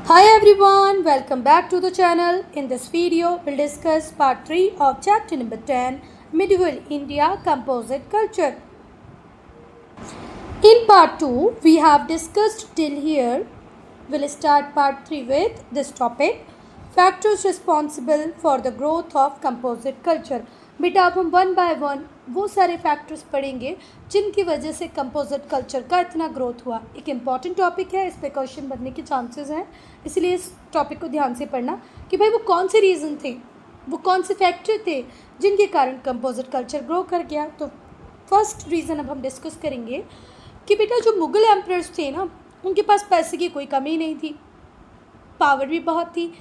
Hi everyone, welcome back to the channel. In this video, we'll discuss part 3 of chapter number 10, Medieval India Composite Culture. In part 2, we have discussed till here. We'll start part 3 with this topic, Factors Responsible for the Growth of Composite Culture. बेटा अब हम one by one वो सारे factors पढ़ेंगे जिनकी वजह से composite culture का इतना ग्रोथ हुआ. एक इम्पॉर्टेंट टॉपिक है, इस पे क्वेश्चन बनने के चांसेस हैं, इसलिए इस टॉपिक को ध्यान से पढ़ना कि भाई वो कौन से रीज़न थे, वो कौन से फैक्टर थे जिनके कारण कंपोजिट कल्चर ग्रो कर गया. तो फर्स्ट रीज़न अब हम डिस्कस करेंगे कि बेटा जो मुग़ल एम्परर्स थे ना, उनके पास पैसे की कोई कमी नहीं थी, पावर भी बहुत थी.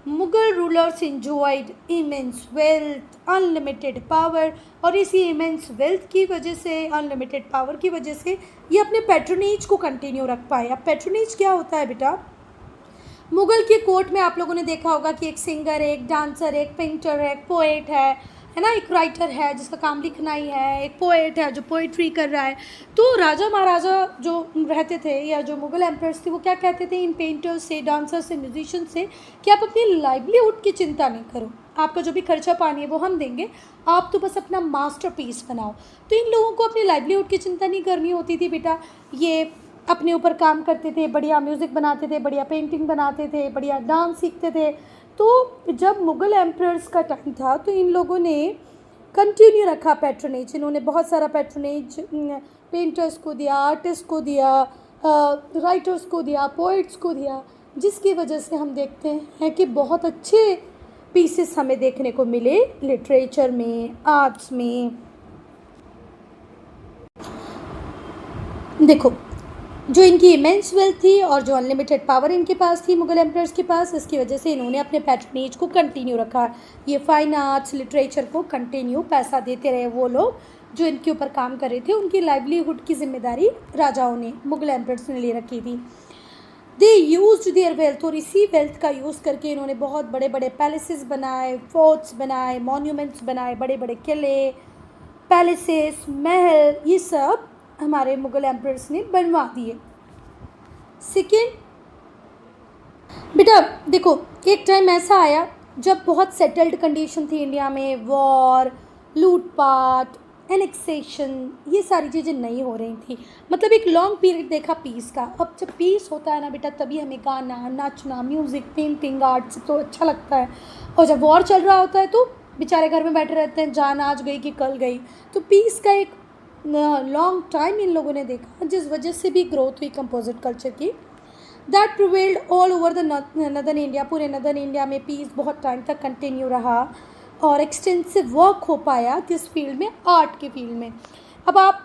Mughal rulers enjoyed immense wealth, unlimited power, और इसी इमेंस वेल्थ की वजह से, अनलिमिटेड पावर की वजह से ये अपने पैट्रोनेज को कंटिन्यू रख पाए. अब पैट्रोनेज क्या होता है बेटा? मुग़ल के कोर्ट में आप लोगों ने देखा होगा कि एक सिंगर है, एक डांसर है, एक पेंटर है, एक पोएट है ना, एक राइटर है जिसका काम लिखना ही है, एक पोएट है जो पोइट्री कर रहा है. तो राजा महाराजा जो रहते थे या जो मुग़ल एम्परर्स थे वो क्या कहते थे इन पेंटर्स से, डांसर्स से, म्यूजिशियन से कि आप अपनी लाइवलीहुड की चिंता नहीं करो, आपका जो भी खर्चा पानी है वो हम देंगे, आप तो बस अपना मास्टरपीस बनाओ. तो इन लोगों को अपनी लाइवलीहुड की चिंता नहीं करनी होती थी बेटा. ये अपने ऊपर काम करते थे, बढ़िया म्यूज़िक बनाते थे, बढ़िया पेंटिंग बनाते थे, बढ़िया डांस सीखते थे. तो जब मुग़ल एम्परर्स का टाइम था तो इन लोगों ने कंटिन्यू रखा पैट्रोनेज. इन्होंने बहुत सारा पैट्रोनेज पेंटर्स को दिया, आर्टिस्ट को दिया, राइटर्स को दिया, पोइट्स को दिया, जिसकी वजह से हम देखते हैं कि बहुत अच्छे पीसेस हमें देखने को मिले लिटरेचर में, आर्ट्स में. देखो, जो इनकी इमेंस वेल्थ थी और जो अनलिमिटेड पावर इनके पास थी मुग़ल एम्परर्स के पास, इसकी वजह से इन्होंने अपने पैट्रोनेज को कंटिन्यू रखा. ये फाइन आर्ट्स, लिटरेचर को कंटिन्यू पैसा देते रहे वो लोग जो इनके ऊपर काम कर रहे थे. उनकी लाइवलीहुड की जिम्मेदारी राजाओं ने, मुग़ल एम्परर्स ने ले रखी थी. दे यूज्ड देयर वेल्थ, और इसी वेल्थ का यूज़ करके इन्होंने बहुत बड़े बड़े पैलेसेस बनाए, फोर्ट्स बनाए, मॉन्यूमेंट्स बनाए, बड़े बड़े किले, पैलेसेस, महल, ये सब हमारे मुग़ल एम्परर्स ने बनवा दिए. सेकेंड बेटा देखो, एक टाइम ऐसा आया जब बहुत सेटल्ड कंडीशन थी इंडिया में, वॉर, लूटपाट, एनेक्सेशन, ये सारी चीज़ें नहीं हो रही थी. मतलब एक लॉन्ग पीरियड देखा पीस का. अब जब पीस होता है ना बेटा, तभी हमें गाना, नाचना, म्यूज़िक, पेंटिंग, आर्ट तो अच्छा लगता है. और जब वॉर चल रहा होता है तो बेचारे घर में बैठे रहते हैं, जान आज गई कि कल गई. तो पीस का एक लॉन्ग टाइम इन लोगों ने देखा, जिस वजह से भी ग्रोथ हुई कंपोजिट कल्चर की. That prevailed all over the northern India. पूरे नदर्न इंडिया में पीस बहुत टाइम तक कंटिन्यू रहा और एक्सटेंसिव वर्क हो पाया किस फील्ड में? आर्ट के फील्ड में. अब आप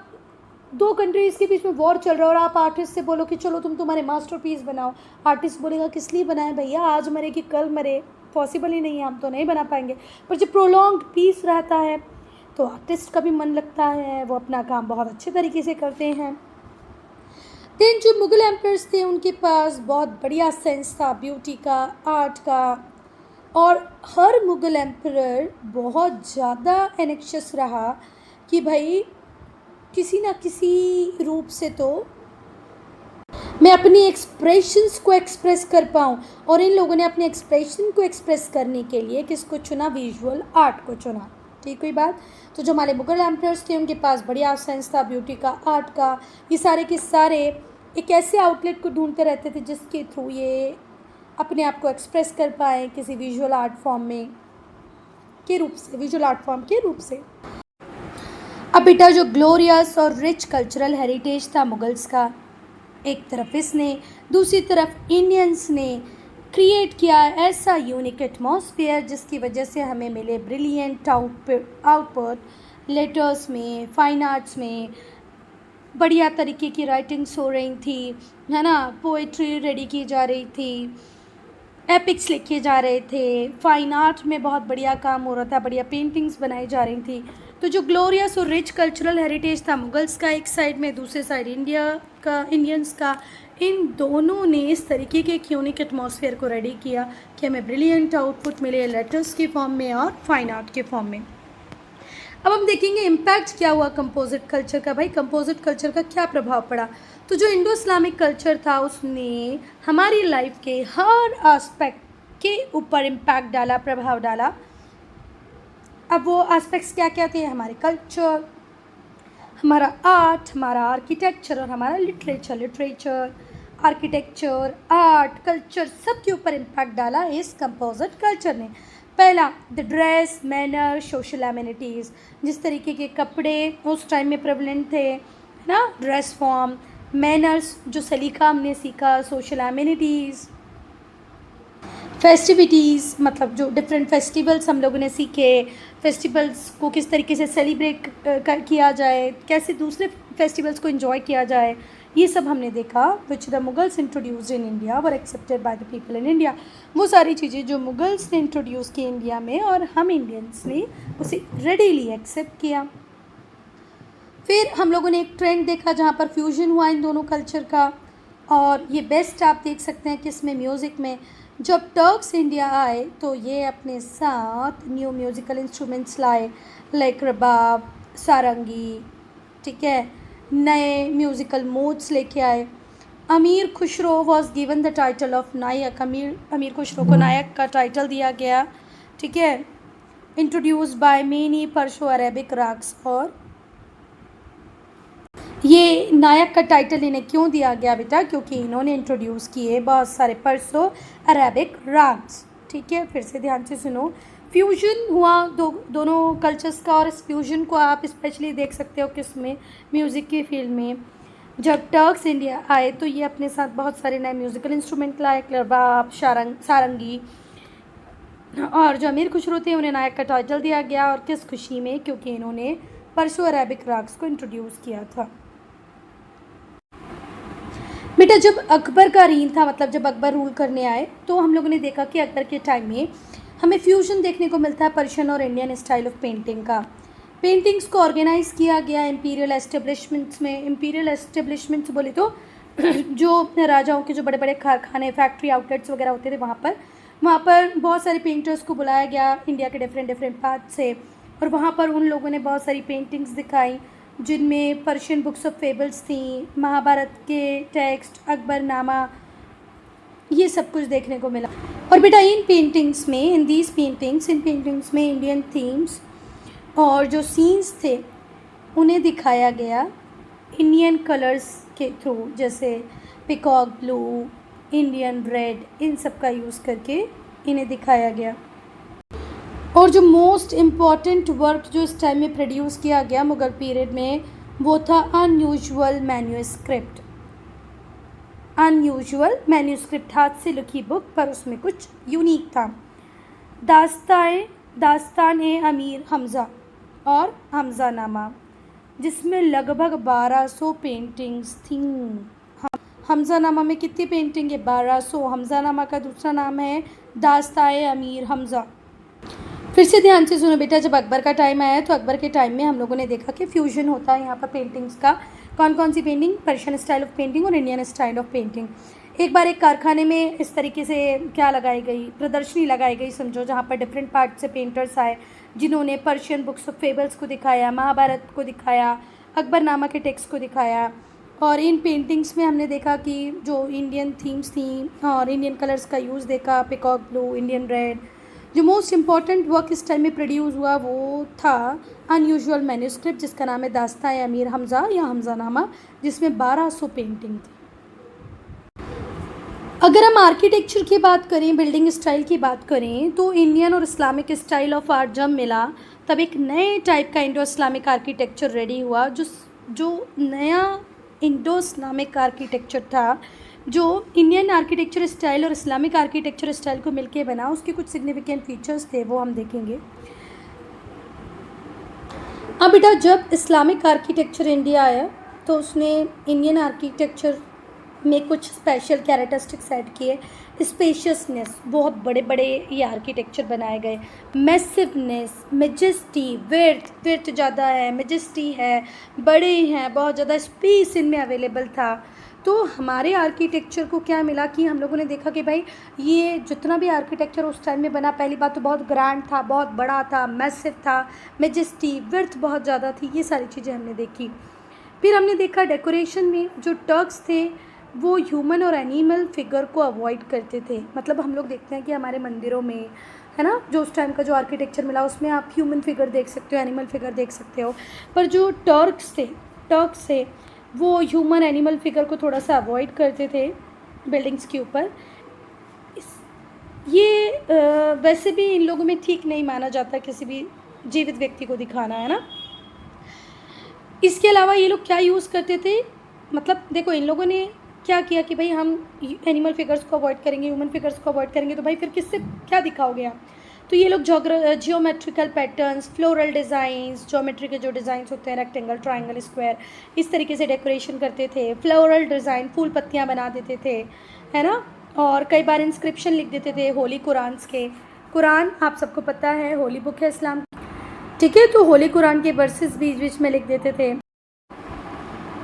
दो कंट्रीज़ के बीच में वॉर चल रहा है और आप आर्टिस्ट से बोलो कि चलो तुम तुम्हारे मास्टरपीस बनाओ. आर्टिस्ट बोलेगा किस लिए बनाए भैया, आज मरे कि कल मरे, पॉसिबल ही नहीं है, हम तो नहीं बना पाएंगे. पर जब प्रोलॉन्ग्ड पीस रहता है तो आर्टिस्ट का भी मन लगता है, वो अपना काम बहुत अच्छे तरीके से करते हैं. देन जो मुग़ल एम्परर्स थे उनके पास बहुत बढ़िया सेंस था ब्यूटी का, आर्ट का, और हर मुग़ल एम्परर बहुत ज़्यादा एनेक्शियस रहा कि भाई किसी ना किसी रूप से तो मैं अपनी एक्सप्रेशंस को एक्सप्रेस कर पाऊँ. और इन लोगों ने अपने एक्सप्रेशन को एक्सप्रेस करने के लिए किसको चुना? विजुअल आर्ट को चुना. ठीक हुई बात. तो जो हमारे मुग़ल एम्परर्स थे उनके पास बढ़िया सेंस था ब्यूटी का, आर्ट का. ये सारे के सारे एक ऐसे आउटलेट को ढूंढते रहते थे जिसके थ्रू ये अपने आप को एक्सप्रेस कर पाए किसी विजुअल आर्ट फॉर्म में के रूप से, विजुअल आर्ट फॉर्म के रूप से. अब बेटा जो ग्लोरियस और रिच कल्चरल हेरिटेज था मुगल्स का, एक तरफ इसने, दूसरी तरफ इंडियंस ने क्रिएट किया ऐसा यूनिक एटमॉस्फेयर जिसकी वजह से हमें मिले ब्रिलियंट आउटपुट लेटर्स में, फाइन आर्ट्स में. बढ़िया तरीके की राइटिंग्स हो रही थी, है ना, पोइट्री रेडी की जा रही थी, एपिक्स लिखे जा रहे थे, फाइन आर्ट में बहुत बढ़िया काम हो रहा था, बढ़िया पेंटिंग्स बनाई जा रही थी. तो जो ग्लोरियस और रिच कल्चरल हेरिटेज था मुगल्स का एक साइड में, दूसरे साइड इंडिया का, इंडियंस का, इन दोनों ने इस तरीके के एक यूनिक एटमॉस्फेयर को रेडी किया कि हमें ब्रिलियंट आउटपुट मिले लेटर्स के फॉर्म में और फाइन आर्ट के फॉर्म में. अब हम देखेंगे इम्पैक्ट क्या हुआ कंपोजिट कल्चर का. भाई कंपोजिट कल्चर का क्या प्रभाव पड़ा? तो जो इंडो इस्लामिक कल्चर था उसने हमारी लाइफ के हर एस्पेक्ट के ऊपर इम्पैक्ट डाला, प्रभाव डाला। अब वो एस्पेक्ट्स क्या क्या थे? हमारे कल्चर, हमारा आर्ट, हमारा आर्किटेक्चर और हमारा लिटरेचर, आर्किटेक्चर, आर्ट, कल्चर सब के ऊपर इम्पैक्ट डाला इस कंपोजिट कल्चर ने। पहला, the dress, manner, social amenities, जिस तरीके के कपड़े उस टाइम में प्रेवलेंट थे, है ना, ड्रेस फॉर्म, मैनर्स जो सलीका हमने सीखा, सोशल एमिनिटीज़, फेस्टिविटीज़ मतलब जो डिफरेंट फेस्टिवल्स हम लोगों ने सीखे, फेस्टिवल्स को किस तरीके से सेलिब्रेट किया जाए, कैसे दूसरे फेस्टिवल्स को एंजॉय किया जाए, ये सब हमने देखा। Which the Mughals introduced in India were accepted by the people in India, वो सारी चीज़ें जो मुगल्स ने इंट्रोड्यूस की इंडिया में और हम इंडियंस ने उसे रेडीली एक्सेप्ट किया। फिर हम लोगों ने एक ट्रेंड देखा जहाँ पर फ्यूजन हुआ इन दोनों कल्चर का, और ये बेस्ट आप देख सकते हैं कि इसमें म्यूज़िक में जब टर्क्स इंडिया आए तो ये अपने साथ न्यू म्यूज़िकल इंस्ट्रूमेंट्स लाए, लाइक रबाब, सारंगी, ठीक है, नए म्यूज़िकल मोड्स लेके आए। Amir Khusro was given the title of Nayak, Amir Khusro को नायक का टाइटल दिया गया, ठीक है, introduced by many Perso Arabic ragas. और ये नायक का टाइटल इन्हें क्यों दिया गया बेटा? क्योंकि इन्होंने इंट्रोड्यूस किए बहुत सारे पर्सो अरेबिक राग्स, ठीक है। फिर से ध्यान से सुनो, फ्यूजन हुआ दोनों कल्चर्स का, और इस फ्यूजन को आप स्पेशली देख सकते हो किस में? म्यूज़िक की फील्ड में। जब टर्क्स इंडिया आए तो ये अपने साथ बहुत सारे नए म्यूज़िकल इंस्ट्रूमेंट लाए, रबाब, सारंगी, और जो अमीर खुसरो थे उन्हें नायक का टाइटल दिया गया। और किस खुशी में? क्योंकि इन्होंने पर्सो अरेबिक राग्स को इंट्रोड्यूस किया था। बेटा जब अकबर का रीन था, मतलब जब अकबर रूल करने आए, तो हम लोगों ने देखा कि अकबर के टाइम में हमें फ्यूजन देखने को मिलता है पर्शियन और इंडियन स्टाइल ऑफ पेंटिंग का। पेंटिंग्स को ऑर्गेनाइज़ किया गया इम्पीरियल एस्टेब्लिशमेंट्स में। इम्पीरियल एस्टेब्लिशमेंट्स बोले तो जो राजाओं के जो बड़े बड़े कारखाने, फैक्ट्री आउटलेट्स वगैरह होते थे, वहाँ पर बहुत सारे पेंटर्स को बुलाया गया इंडिया के डिफरेंट पार्ट से, और वहाँ पर उन लोगों ने बहुत सारी पेंटिंग्स दिखाई जिनमें पर्शियन बुक्स ऑफ फेबल्स थी, महाभारत के टेक्स्ट, अकबरनामा, ये सब कुछ देखने को मिला। और बेटा इन पेंटिंग्स में इंडियन थीम्स और जो सीन्स थे उन्हें दिखाया गया इंडियन कलर्स के थ्रू, जैसे पिकॉक ब्लू, इंडियन रेड, इन सब का यूज़ करके इन्हें दिखाया गया। और जो मोस्ट इम्पॉर्टेंट वर्क जो इस टाइम में प्रोड्यूस किया गया मुग़ल पीरियड में, वो था अनयूजुअल मैन्यूस्क्रिप्ट, हाथ से लिखी बुक, पर उसमें कुछ यूनिक था। दास्तान ए अमीर हमज़ा और हमज़ानामा, जिसमें लगभग 1200 पेंटिंग्स थीं। हमज़ानामा में कितनी पेंटिंग है? 1200। हमज़ानामा का दूसरा नाम है दास्तान ए अमीर हमज़ा। फिर से ध्यान से सुनो बेटा, जब अकबर का टाइम आया तो अकबर के टाइम में हम लोगों ने देखा कि फ्यूजन होता है यहाँ पर पेंटिंग्स का। कौन कौन सी painting? Persian style of painting और इंडियन स्टाइल ऑफ पेंटिंग। एक बार एक कारखाने में इस तरीके से क्या लगाई गई, प्रदर्शनी लगाई गई समझो, जहाँ पर डिफरेंट पार्ट से पेंटर्स आए जिन्होंने पर्शियन बुक्स ऑफ फेबल्स को दिखाया, महाभारत को दिखाया, अकबरनामा के टेक्स्ट को दिखाया। और इन पेंटिंग्स में हमने देखा कि जो इंडियन थीम्स थी और इंडियन कलर्स का यूज़ देखा, पिकॉक ब्लू, इंडियन रेड। जो मोस्ट इम्पॉर्टेंट वर्क इस टाइम में प्रोड्यूस हुआ वो था अनयूजुअल मैन्यूस्क्रिप्ट, जिसका नाम है दास्तान अमीर हमज़ा या हमज़ानामा, जिसमें 1200 पेंटिंग थी। अगर हम आर्किटेक्चर की बात करें, बिल्डिंग स्टाइल की बात करें, तो इंडियन और इस्लामिक स्टाइल ऑफ आर्ट जब मिला तब एक नए टाइप का इंडो इस्लामिक आर्किटेक्चर रेडी हुआ। जो नया इंडो इस्लामिक आर्किटेक्चर था, जो इंडियन आर्किटेक्चर स्टाइल और इस्लामिक आर्किटेक्चर स्टाइल को मिलके बना, उसके कुछ सिग्निफिकेंट फीचर्स थे, वो हम देखेंगे। अब बेटा जब इस्लामिक आर्किटेक्चर इंडिया आया तो उसने इंडियन आर्किटेक्चर में कुछ स्पेशल कैरेक्टरिस्टिक्स ऐड किए। स्पेशियसनेस, बहुत बड़े बड़े ये आर्किटेक्चर बनाए गए। मैसिवनेस, मेजेस्टी, विर्थ ज़्यादा है, मेजेस्टी है, बड़े हैं, बहुत ज़्यादा स्पेस इनमें अवेलेबल था। तो हमारे आर्किटेक्चर को क्या मिला कि हम लोगों ने देखा कि भाई ये जितना भी आर्किटेक्चर उस टाइम में बना, पहली बात तो बहुत ग्रैंड था, बहुत बड़ा था, मैसिव था, मेजेस्टी, विर्थ बहुत ज़्यादा थी, ये सारी चीज़ें हमने देखी। फिर हमने देखा डेकोरेशन में जो टर्क्स थे वो ह्यूमन और एनिमल फिगर को अवॉइड करते थे। मतलब हम लोग देखते हैं कि हमारे मंदिरों में है ना, जो उस टाइम का जो आर्किटेक्चर मिला उसमें आप ह्यूमन फिगर देख सकते हो, एनिमल फिगर देख सकते हो, पर जो टर्क्स थे वो ह्यूमन एनिमल फिगर को थोड़ा सा अवॉइड करते थे बिल्डिंग्स के ऊपर। ये वैसे भी इन लोगों में ठीक नहीं माना जाता किसी भी जीवित व्यक्ति को दिखाना, है ना। इसके अलावा ये लोग क्या यूज़ करते थे, मतलब देखो इन लोगों ने क्या किया कि भाई हम एनिमल फिगर्स को अवॉइड करेंगे, ह्यूमन फिगर्स को अवॉइड करेंगे, तो भाई फिर किससे क्या दिखाओगे आप। तो ये लोग geometrical patterns, floral designs, geometry के जो डिज़ाइंस होते हैं रेक्टेंगल, ट्राइंगल, स्क्वायर, इस तरीके से डेकोरेशन करते थे। फ्लोरल डिज़ाइन, फूल पत्तियाँ बना देते थे, है ना। और कई बार इंस्क्रिप्शन लिख देते थे होली कुरान्स के। कुरान आप सबको पता है होली बुक है इस्लाम, ठीक है, तो होली कुरान के वर्सेस बीच बीच में लिख देते थे।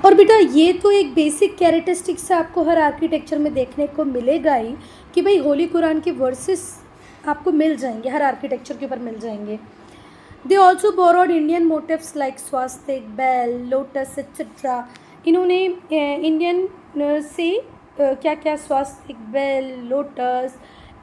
और बेटा ये तो एक बेसिक कैरेक्टरिस्टिक्स आपको हर आर्किटेक्चर में देखने को मिलेगा ही कि भाई होली कुरान के वर्सेस आपको मिल जाएंगे, हर आर्किटेक्चर के ऊपर मिल जाएंगे। They also borrowed Indian motifs like swastika, bell, lotus etcetera. इन्होंने इंडियन से क्या क्या स्वास्तिक, बेल, लोटस,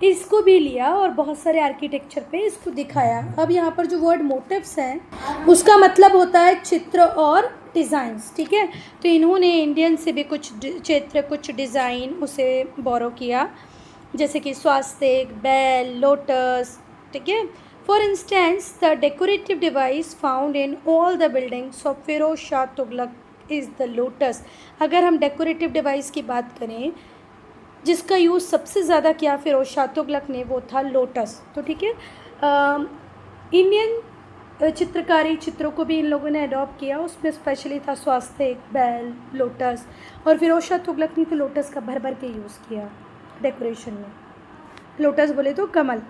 इसको भी लिया और बहुत सारे आर्किटेक्चर पे इसको दिखाया। अब यहाँ पर जो वर्ड मोटिव्स हैं उसका मतलब होता है चित्र और डिज़ाइंस, ठीक है। तो इन्होंने इंडियन से भी कुछ चित्र, कुछ डिज़ाइन उसे बोरो किया, जैसे कि स्वास्तिक, बेल, लोटस, ठीक है। For instance the decorative device found in all the buildings of Firoz Shah Tughlaq is the lotus. अगर हम डेकोरेटिव डिवाइस की बात करें जिसका यूज़ सबसे ज़्यादा किया फिरोज शाह तुगलक ने, वो था लोटस। तो ठीक है, इंडियन चित्रकारी चित्रों को भी इन लोगों ने अडॉप्ट किया, उसमें स्पेशली था स्वास्तिक, बेल, लोटस। और फिरोज शाह तुगलक ने तो लोटस का भर भर के यूज़ किया डेकोरेशन में। लोटस बोले तो कमल।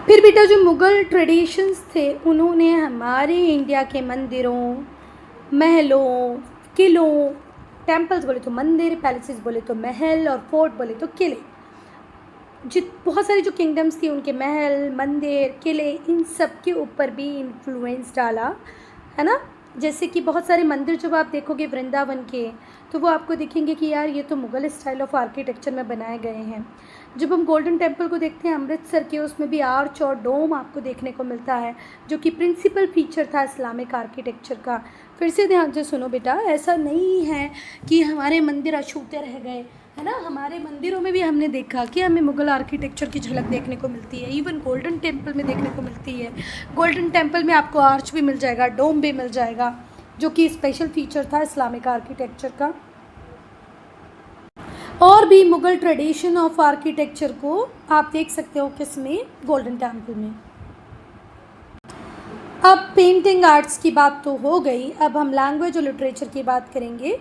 फिर बेटा जो मुग़ल ट्रेडिशंस थे उन्होंने हमारे इंडिया के मंदिरों, महलों, किलों, टेम्पल्स बोले तो मंदिर, पैलेसेस बोले तो महल, और फोर्ट बोले तो किले, बहुत सारी जो किंगडम्स थी उनके महल, मंदिर, किले, इन सब के ऊपर भी इन्फ्लुएंस डाला, है ना। जैसे कि बहुत सारे मंदिर जब आप देखोगे वृंदावन के, तो वो आपको दिखेंगे कि यार ये तो मुग़ल स्टाइल ऑफ आर्किटेक्चर में बनाए गए हैं। जब हम गोल्डन टेम्पल को देखते हैं अमृतसर के, उसमें भी आर्च और डोम आपको देखने को मिलता है, जो कि प्रिंसिपल फीचर था इस्लामिक आर्किटेक्चर का। फिर से ध्यान से सुनो बेटा, ऐसा नहीं है कि हमारे मंदिर अछूते रह गए, है ना। हमारे मंदिरों में भी हमने देखा कि हमें मुग़ल आर्किटेक्चर की झलक देखने को मिलती है, इवन गोल्डन टेम्पल में देखने को मिलती है। गोल्डन टेम्पल में आपको आर्च भी मिल जाएगा, डोम भी मिल जाएगा, जो कि स्पेशल फीचर था इस्लामिक आर्किटेक्चर का। और भी मुग़ल ट्रेडिशन ऑफ आर्किटेक्चर को आप देख सकते हो किसमें, गोल्डन टेम्पल में। अब पेंटिंग आर्ट्स की बात तो हो गई, अब हम लैंग्वेज और लिटरेचर की बात करेंगे।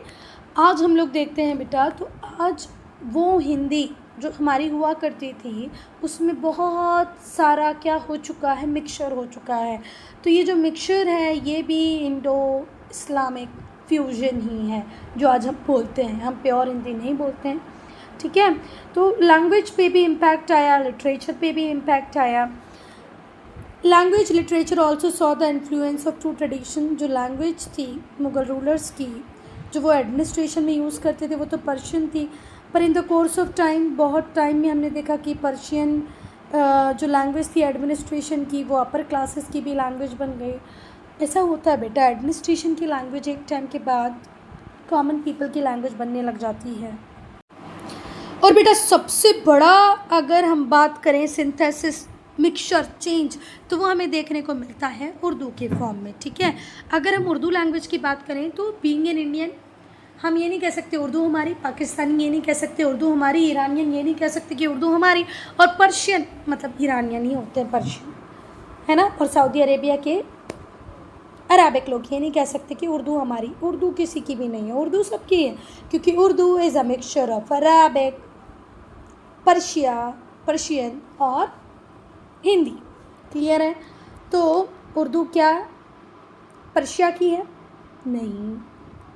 आज हम लोग देखते हैं बेटा, तो आज वो हिंदी जो हमारी हुआ करती थी उसमें बहुत सारा क्या हो चुका है, मिक्सचर हो चुका है। तो ये जो मिक्सचर है ये भी इंडो इस्लामिक फ्यूजन ही है जो आज हम बोलते हैं, हम प्योर हिंदी नहीं बोलते हैं, ठीक है। तो लैंग्वेज पे भी इम्पैक्ट आया, लिटरेचर पे भी इम्पैक्ट आया। Language literature also saw the influence of two tradition. जो लैंग्वेज थी मुग़ल रूलर्स की, जो वो एडमिनिस्ट्रेशन में यूज़ करते थे, वो तो पर्शियन थी, पर in the course of time, बहुत टाइम में हमने देखा कि पर्शियन जो लैंग्वेज थी एडमिनिस्ट्रेशन की, वो अपर क्लासेस की भी लैंग्वेज बन गई। ऐसा होता है बेटा, एडमिनिस्ट्रेशन की लैंग्वेज एक टाइम के बाद कॉमन पीपल की लैंग्वेज बनने लग जाती है। और बेटा सबसे बड़ा अगर हम बात करें सिंथेसिस, मिक्सचर, चेंज, तो वो हमें देखने को मिलता है उर्दू के फॉर्म में, ठीक है। अगर हम उर्दू लैंग्वेज की बात करें तो बीइंग एन इंडियन हम ये नहीं कह सकते उर्दू हमारी, पाकिस्तानी ये नहीं कह सकते उर्दू हमारी, ईरानियन ये नहीं कह सकते कि उर्दू हमारी, और पर्शियन मतलब ईरानियन ही होते हैं पर्शियन, है ना। और सऊदी अरेबिया के अरबिक लोग ये नहीं कह सकते कि उर्दू हमारी, उर्दू किसी की भी नहीं है, उर्दू सबकी है, क्योंकि Urdu is a mixture of Arabic, Persian और हिंदी। क्लियर है। तो उर्दू क्या पर्शिया की है? नहीं।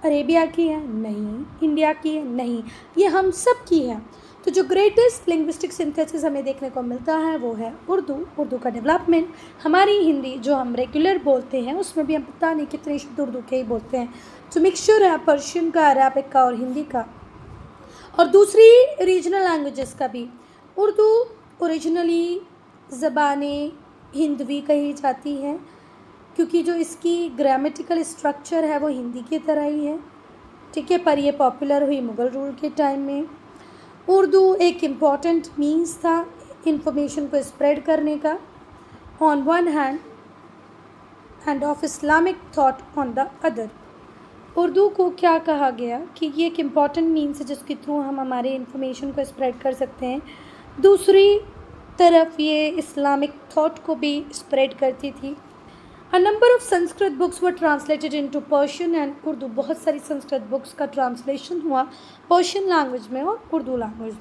अरेबिया की है? नहीं। इंडिया की है? नहीं। ये हम सब की है। तो जो ग्रेटेस्ट लिंग्विस्टिक सिंथेसिस हमें देखने को मिलता है वो है उर्दू का डेवलपमेंट। हमारी हिंदी जो हम रेगुलर बोलते हैं उसमें भी हम पता नहीं कितने शब्द उर्दू के ही बोलते हैं। जो मिक्सचर है पर्शियन का, अरबिक का और हिंदी का, और दूसरी रीजनल लैंग्वेजेस का भी। उर्दू ओरिजिनली ज़बाने हिंदवी कही जाती है क्योंकि जो इसकी ग्रामेटिकल स्ट्रक्चर है वो हिंदी की तरह ही है, ठीक है। पर ये पॉपुलर हुई मुग़ल रूल के टाइम में। उर्दू एक इम्पॉर्टेंट मीन्स था इंफॉर्मेशन को स्प्रेड करने का on one hand end of Islamic thought on the other. Urdu को क्या कहा गया कि ये एक इम्पॉर्टेंट मीन्स है जिसके थ्रू हम हमारे इंफॉर्मेशन को स्प्रेड कर सकते हैं। दूसरी तरफ ये इस्लामिक थॉट को भी स्प्रेड करती थी। A number of Sanskrit books were translated into Persian and Urdu. बहुत सारी संस्कृत बुक्स का ट्रांसलेशन हुआ पर्शियन लैंग्वेज में और उर्दू लैंग्वेज में।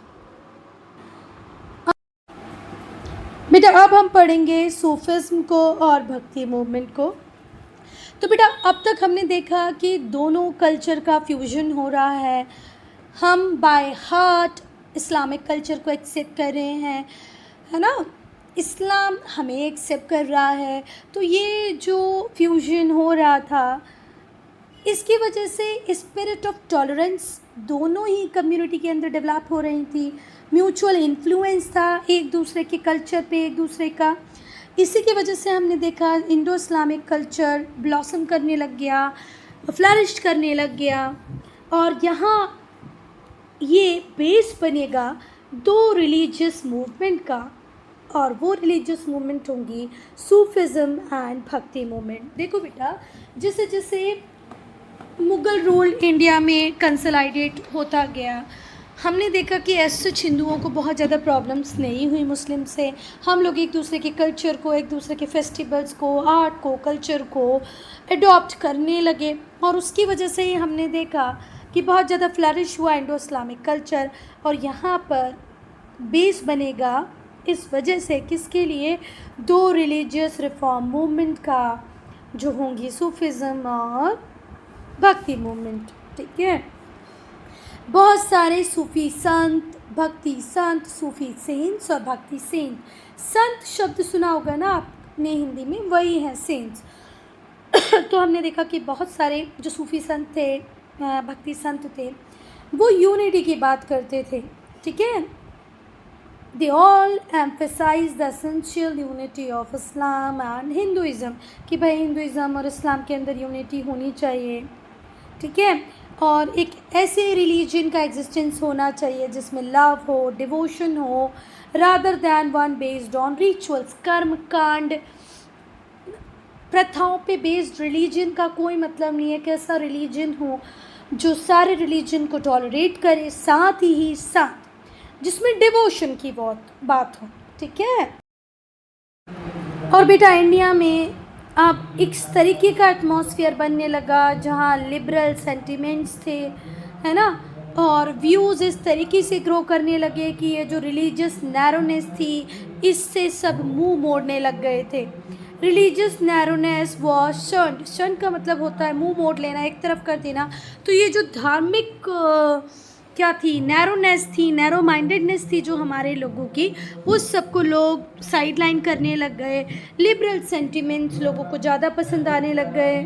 बेटा अब हम पढ़ेंगे सूफिज्म को और भक्ति मूवमेंट को। तो बेटा अब तक हमने देखा कि दोनों कल्चर का फ्यूजन हो रहा है। हम बाय हार्ट इस्लामिक कल्चर को एक्सेप्ट कर रहे हैं, है ना। इस्लाम हमें एक्सेप्ट कर रहा है। तो ये जो फ्यूजन हो रहा था इसकी वजह से स्पिरिट ऑफ टॉलरेंस दोनों ही कम्युनिटी के अंदर डेवलप हो रही थी। म्यूचुअल इन्फ्लुएंस था एक दूसरे के कल्चर पे एक दूसरे का। इसी की वजह से हमने देखा इंडो इस्लामिक कल्चर ब्लॉसम करने लग गया, फ्लरिश करने लग गया। और यहाँ ये बेस बनेगा दो रिलीजियस मूवमेंट का, और वो रिलीजियस मूवमेंट होंगी सूफिज़म एंड भक्ति मूवमेंट। देखो बेटा जैसे जैसे मुग़ल रूल इंडिया में कंसोलिडेट होता गया, हमने देखा कि ऐसे हिंदुओं को बहुत ज़्यादा प्रॉब्लम्स नहीं हुई मुस्लिम से। हम लोग एक दूसरे के कल्चर को, एक दूसरे के फेस्टिवल्स को, आर्ट को, कल्चर को अडॉप्ट करने लगे, और उसकी वजह से ही हमने देखा कि बहुत ज़्यादा फ्लरिश हुआ इंडो इस्लामिक कल्चर। और यहाँ पर बेस बनेगा इस वजह से किसके लिए, दो रिलीजियस रिफॉर्म मूवमेंट का, जो होंगी सूफिज़म और भक्ति मूवमेंट, ठीक है। बहुत सारे सूफ़ी संत, भक्ति संत, सूफ़ी सेंट्स और भक्ति सेंट। संत शब्द सुना होगा ना आपने हिंदी में, वही है सेंट्स। तो हमने देखा कि बहुत सारे जो सूफ़ी संत थे, भक्ति संत थे, वो यूनिटी की बात करते थे, ठीक है। They all emphasize the essential unity of Islam and Hinduism, कि भाई हिंदुइज़म और इस्लाम के अंदर यूनिटी होनी चाहिए, ठीक है। और एक ऐसे रिलीजन का एग्जिस्टेंस होना चाहिए जिसमें लव हो, डिवोशन हो, rather than one based on rituals. कर्म कांड प्रथाओं पे बेस्ड रिलीजन का कोई मतलब नहीं है। कैसा रिलीजन हो जो सारे रिलीजन को टॉलरेट करे, साथ ही साथ जिसमें डिवोशन की बहुत बात हो, ठीक है। और बेटा इंडिया में अब इस तरीके का एटमॉस्फेयर बनने लगा जहाँ लिबरल सेंटिमेंट्स थे, है ना, और व्यूज़ इस तरीके से ग्रो करने लगे कि ये जो रिलीजियस नैरोनेस थी इससे सब मुंह मोड़ने लग गए थे। Religious narrowness was shunt. Shunt का मतलब होता है मुंह मोड़ लेना, एक तरफ कर देना। तो ये जो धार्मिक क्या थी, नैरोनेस थी, नैरो माइंडेडनेस थी जो हमारे लोगों की, उस सबको लोग साइडलाइन करने लग गए। लिबरल सेंटिमेंट्स लोगों को ज़्यादा पसंद आने लग गए।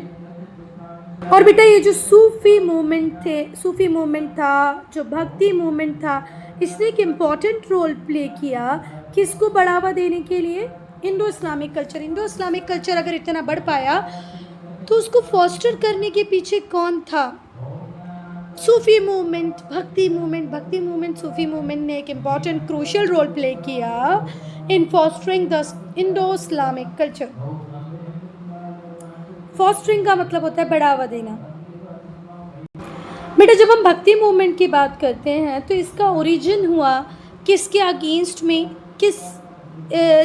और बेटा ये जो सूफ़ी मूवमेंट था, जो भक्ति मूवमेंट था, इसने एक इम्पॉर्टेंट रोल प्ले किया किसको बढ़ावा देने के लिए, Indo Islamic culture. Indo Islamic culture अगर इतना बढ़ पाया तो उसको फॉस्टर करने के पीछे कौन था, Sufi movement, Bhakti movement, Sufi movement ने एक इम्पॉर्टेंट क्रूशियल रोल प्ले किया in fostering the Indo Islamic culture. Fostering का मतलब होता है बढ़ावा देना। बेटा जब हम भक्ति मूवमेंट की बात करते हैं तो इसका ओरिजिन हुआ किसके अगेंस्ट में, किस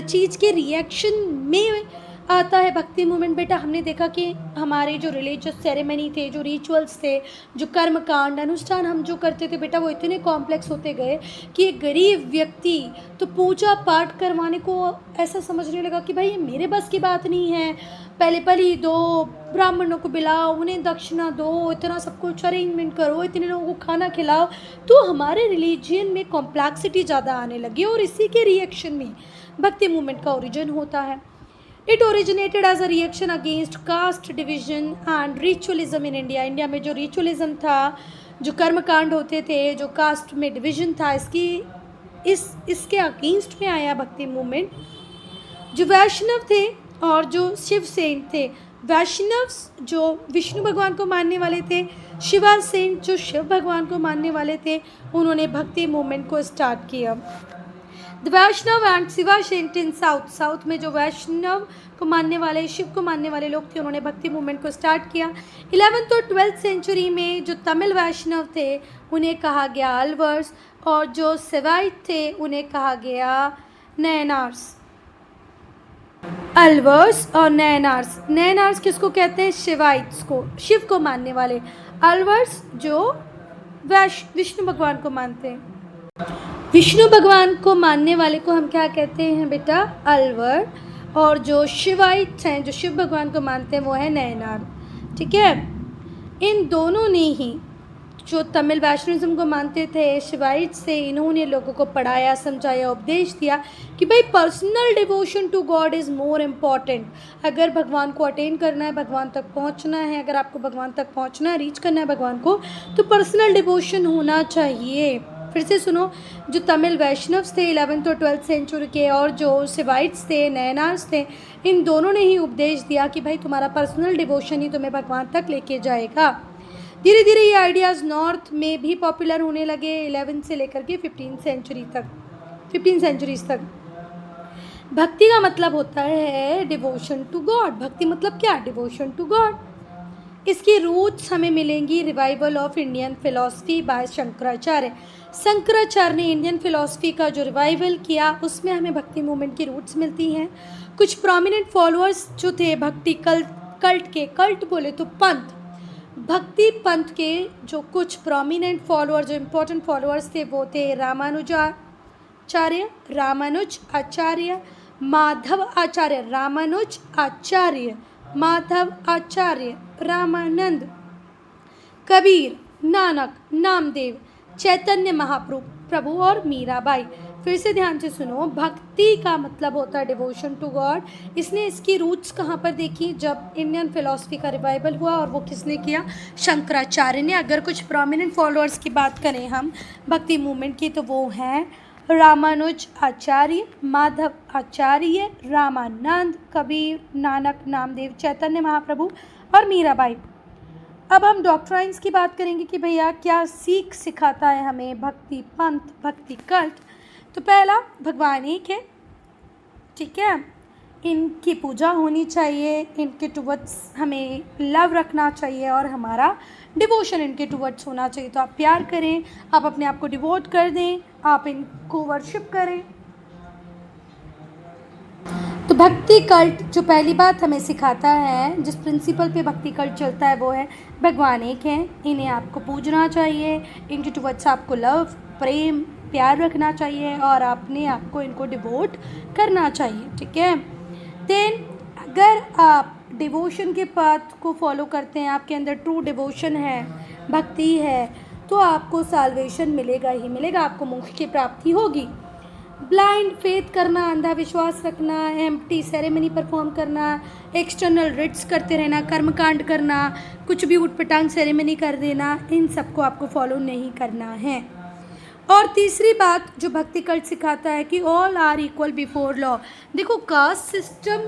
चीज़ के रिएक्शन में आता है भक्ति मूवमेंट। बेटा हमने देखा कि हमारे जो रिलीजियस सेरेमनी थे, जो रिचुअल्स थे, जो कर्म कांड अनुष्ठान हम जो करते थे बेटा, वो इतने कॉम्प्लेक्स होते गए कि एक गरीब व्यक्ति तो पूजा पाठ करवाने को ऐसा समझने लगा कि भाई ये मेरे बस की बात नहीं है। पहले ही 2 ब्राह्मणों को बुलाओ, उन्हें दक्षिणा दो, इतना सब कुछ अरेंजमेंट करो, इतने लोगों को खाना खिलाओ, तो हमारे रिलीजन में कॉम्प्लेक्सिटी ज़्यादा आने लगी और इसी के रिएक्शन में भक्ति मूवमेंट का ओरिजिन होता है। It originated as a reaction against caste division and ritualism in India. India में जो रिचुअलिज्म था, जो कर्मकांड होते थे, जो कास्ट में डिवीजन था, इसके अगेंस्ट में आया भक्ति मूवमेंट। जो वैष्णव थे और जो शिव सेंट थे, वैष्णव्स जो विष्णु भगवान को मानने वाले थे, शिवा सेंट जो शिव भगवान को मानने वाले थे, उन्होंने भक्ति मूवमेंट को स्टार्ट किया। The Vaishnav and Shiva saint in south में जो वैष्णव को मानने वाले, शिव को मानने वाले लोग थे, उन्होंने भक्ति मूवमेंट को स्टार्ट किया। 11th और 12th सेंचुरी में जो तमिल वैष्णव थे उन्हें कहा गया अल्वर्स, और जो सेवाइट थे उन्हें कहा गया नयनार्स। अल्वर्स और नयनार्स। नयनार्स किसको कहते हैं? शिवाइट्स को, शिव को मानने वाले। अल्वर्स जो विष्णु भगवान को मानते हैं। विष्णु भगवान को मानने वाले को हम क्या कहते हैं बेटा? अलवर। और जो शिवाइट्स हैं, जो शिव भगवान को मानते हैं, वो है नयनार। ठीक है, इन दोनों ने ही, जो तमिल वैष्णविज्म को मानते थे, शिवाइट्स से, इन्होंने लोगों को पढ़ाया, समझाया, उपदेश दिया कि भाई personal devotion to God is more important. अगर भगवान को अटेन करना है, भगवान तक पहुंचना है, अगर आपको भगवान तक पहुंचना है, रीच करना है भगवान को, तो पर्सनल डिवोशन होना चाहिए। फिर से सुनो, जो तमिल वैष्णव्स थे 11th और 12th सेंचुरी के, और जो शिवाइट्स थे, नयनार्स थे, इन दोनों ने ही उपदेश दिया कि भाई तुम्हारा पर्सनल डिवोशन ही तुम्हें भगवान तक लेके जाएगा। धीरे धीरे ये आइडियाज़ नॉर्थ में भी पॉपुलर होने लगे 11th से लेकर के 15th सेंचुरीज तक। भक्ति का मतलब होता है डिवोशन टू गॉड। भक्ति मतलब क्या? Devotion to God. इसकी रूट्स हमें मिलेंगी revival of Indian philosophy by Shankaracharya. Shankaracharya ने इंडियन फिलॉसफी का जो रिवाइवल किया, उसमें हमें भक्ति मूवमेंट की रूट्स मिलती हैं। कुछ प्रोमिनेंट फॉलोअर्स जो थे भक्ति कल्ट बोले तो पंथ, भक्ति पंथ के जो कुछ प्रोमिनेंट फॉलोअर, जो इम्पोर्टेंट फॉलोअर्स थे, वो थे रामानुज आचार्य, माधव आचार्य, माधव आचार्य, रामानंद, कबीर, नानक, नामदेव, चैतन्य महाप्रभु और मीराबाई। फिर से ध्यान से सुनो, भक्ति का मतलब होता है डिवोशन टू गॉड। इसने इसकी रूट्स कहाँ पर देखी? जब इंडियन फिलॉसफी का रिवाइवल हुआ, और वो किसने किया? शंकराचार्य ने। अगर कुछ प्रोमिनेंट फॉलोअर्स की बात करें हम भक्ति मूवमेंट की, तो वो हैं रामानुज आचार्य, माधव आचार्य, रामानंद, कबीर, नानक, नामदेव, चैतन्य महाप्रभु और मीराबाई। अब हम डॉक्ट्राइन्स की बात करेंगे कि भैया क्या सीख सिखाता है हमें भक्ति पंथ, भक्ति कल्ट। तो पहला, भगवान एक है, ठीक है, इनकी पूजा होनी चाहिए, इनके टुवर्ड्स हमें लव रखना चाहिए और हमारा डिवोशन इनके टुवर्ड्स होना चाहिए। तो आप प्यार करें, आप अपने आप को डिवोट कर दें, आप इनको वर्शिप करें। तो भक्ति कल्ट जो पहली बात हमें सिखाता है, जिस प्रिंसिपल पे भक्ति कल्ट चलता है, वो है भगवान एक हैं, इन्हें आपको पूजना चाहिए, इनके टुवर्ड्स आपको लव, प्रेम, प्यार रखना चाहिए और अपने आप को इनको डिवोट करना चाहिए। ठीक है, देन अगर आप डिवोशन के पाथ को फॉलो करते हैं, आपके अंदर ट्रू डिवोशन है, भक्ति है, तो आपको साल्वेशन मिलेगा ही मिलेगा, आपको मोक्ष की प्राप्ति होगी। ब्लाइंड फेथ करना, अंधाविश्वास रखना, एम्प्टी सेरेमनी परफॉर्म करना, एक्सटर्नल रिट्स करते रहना, कर्मकांड करना, कुछ भी उटपटांग सेरेमनी कर देना, इन सबको आपको फॉलो नहीं करना है। और तीसरी बात जो भक्ति कल्ट सिखाता है कि all are equal before law. देखो, कास्ट सिस्टम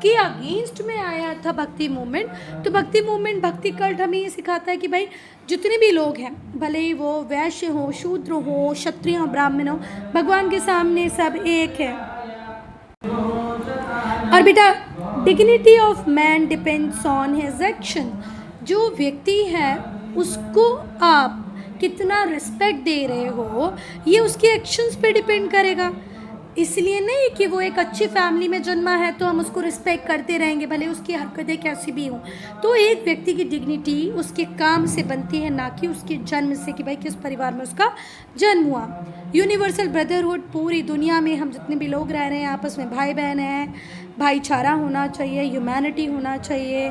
के अगेंस्ट में आया था भक्ति मूवमेंट, तो भक्ति मूवमेंट, भक्ति कल्ट हमें ये सिखाता है कि भाई जितने भी लोग हैं, भले ही वो वैश्य हो, शूद्र हो, क्षत्रिय हो, ब्राह्मण हो, भगवान के सामने सब एक है। और बेटा, dignity of man depends on his action. जो व्यक्ति है उसको आप कितना रिस्पेक्ट दे रहे हो, ये उसके एक्शंस पे डिपेंड करेगा। इसलिए नहीं कि वो एक अच्छी फैमिली में जन्मा है तो हम उसको रिस्पेक्ट करते रहेंगे, भले उसकी हरकतें कैसी भी हों। तो एक व्यक्ति की डिग्निटी उसके काम से बनती है, ना कि उसके जन्म से, कि भाई किस परिवार में उसका जन्म हुआ। यूनिवर्सल ब्रदरहुड, पूरी दुनिया में हम जितने भी लोग रह रहे हैं आपस में भाई बहन हैं, भाईचारा होना चाहिए, ह्यूमैनिटी होना चाहिए,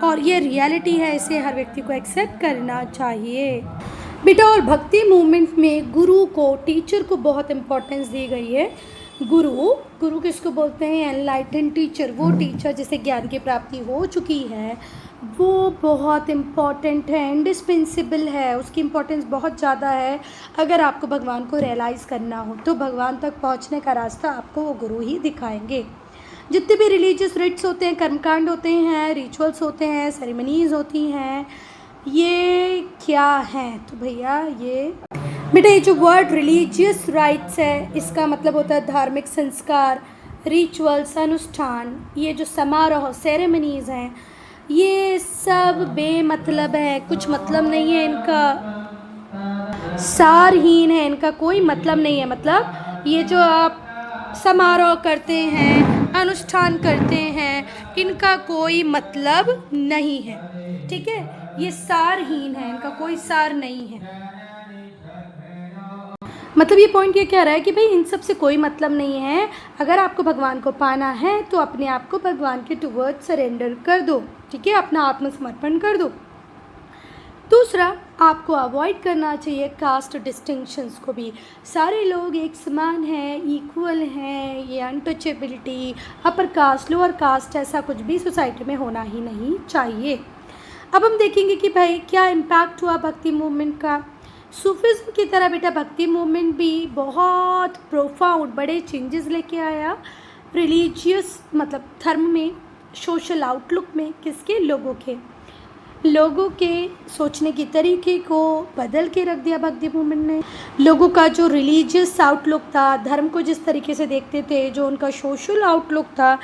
और ये रियलिटी है, इसे हर व्यक्ति को एक्सेप्ट करना चाहिए बेटा। और भक्ति मूवमेंट में गुरु को, टीचर को बहुत इम्पोर्टेंस दी गई है। गुरु किसको बोलते हैं? Enlighten teacher. वो टीचर जिसे ज्ञान की प्राप्ति हो चुकी है, वो बहुत इम्पॉर्टेंट है, इंडिस्पेंसिबल है, उसकी इम्पोर्टेंस बहुत ज़्यादा है। अगर आपको भगवान को रियलाइज़ करना हो तो भगवान तक पहुंचने का रास्ता आपको वो गुरु ही दिखाएंगे। जितने भी रिलीजियस रिट्स होते हैं, कर्मकांड होते हैं, रिचुअल्स होते हैं, सेरेमनीज़ होती हैं, ये क्या हैं? तो भैया ये बेटा, ये जो वर्ड रिलीजियस राइट्स है, इसका मतलब होता है धार्मिक संस्कार, रिचुअल्स, अनुष्ठान। ये जो समारोह, सेरेमनीज़ हैं, ये सब बेमतलब है, कुछ मतलब नहीं है इनका, सारहीन है, इनका कोई मतलब नहीं है। मतलब ये जो आप समारोह करते हैं, अनुष्ठान करते हैं, इनका कोई मतलब नहीं है, ठीक है? ये सारहीन है, इनका कोई सार नहीं है। मतलब ये पॉइंट ये कह रहा है कि भाई इन सब से कोई मतलब नहीं है। अगर आपको भगवान को पाना है तो अपने आप को भगवान के टुवर्ड सरेंडर कर दो, ठीक है? अपना आत्मसमर्पण कर दो। दूसरा, आपको अवॉइड करना चाहिए कास्ट डिस्टिंक्शंस को भी। सारे लोग एक समान हैं, इक्वल हैं, ये untouchability, upper caste, lower caste, ऐसा कुछ भी सोसाइटी में होना ही नहीं चाहिए। अब हम देखेंगे कि भाई क्या इम्पैक्ट हुआ भक्ति मूवमेंट का। सूफिज़्म की तरह बेटा भक्ति मूवमेंट भी बहुत प्रोफाउंड बड़े चेंजेस लेके आया रिलीजियस मतलब धर्म में, सोशल आउटलुक में। किसके? लोगों के सोचने के तरीके को बदल के रख दिया भक्ति मूवमेंट ने। लोगों का जो रिलीजियस आउटलुक था, धर्म को जिस तरीके से देखते थे, जो उनका सोशल आउटलुक था,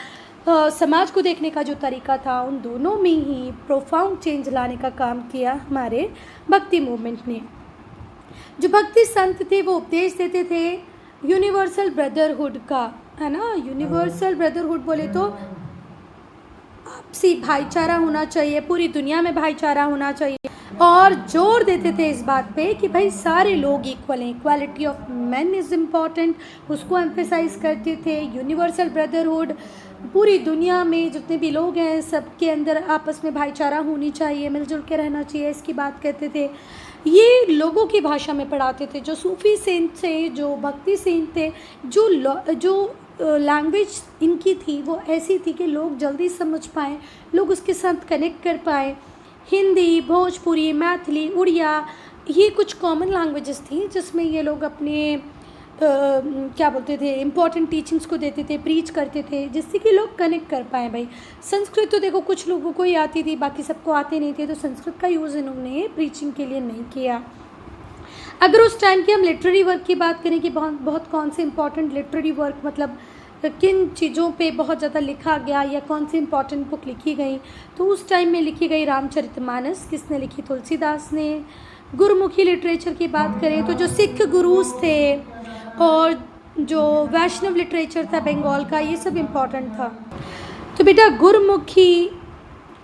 समाज को देखने का जो तरीका था, उन दोनों में ही प्रोफाउंड चेंज लाने का काम किया हमारे भक्ति मूवमेंट ने। जो भक्ति संत थे वो उपदेश देते थे यूनिवर्सल ब्रदरहुड का, है ना? यूनिवर्सल ब्रदरहुड बोले तो आपसी भाईचारा होना चाहिए, पूरी दुनिया में भाईचारा होना चाहिए, और जोर देते थे इस बात पे कि भाई सारे लोग इक्वल हैं, equality of man is important, उसको एम्फेसाइज करते थे। यूनिवर्सल ब्रदरहुड, पूरी दुनिया में जितने भी लोग हैं सबके अंदर आपस में भाईचारा होनी चाहिए, मिलजुल के रहना चाहिए, इसकी बात कहते थे। ये लोगों की भाषा में पढ़ाते थे। जो सूफ़ी सेंट थे, जो भक्ति सेंट थे, जो लैंग्वेज इनकी थी वो ऐसी थी कि लोग जल्दी समझ पाएँ, लोग उसके साथ कनेक्ट कर पाएँ। हिंदी, भोजपुरी, मैथिली, उड़िया, ये कुछ कॉमन लैंग्वेजेस थी जिसमें ये लोग अपने क्या बोलते थे, इम्पॉर्टेंट टीचिंग्स को देते थे, प्रीच करते थे, जिससे कि लोग कनेक्ट कर पाएँ। भाई संस्कृत तो देखो कुछ लोगों को ही आती थी, बाकी सबको आते नहीं थे, तो संस्कृत का यूज़ इन्होंने प्रीचिंग के लिए नहीं किया। अगर उस टाइम की हम लिटरेरी वर्क की बात करें कि बहुत कौन से इंपॉर्टेंट लिटरेरी वर्क, मतलब किन चीज़ों पे बहुत ज़्यादा लिखा गया या कौन सी इंपॉर्टेंट बुक लिखी गई, तो उस टाइम में लिखी गई रामचरितमानस। किसने लिखी? तुलसीदास ने। गुरुमुखी लिटरेचर की बात करें तो जो सिख गुरुज थे और जो वैष्णव लिटरेचर था बंगाल का, ये सब इम्पॉर्टेंट था। तो बेटा गुरुमुखी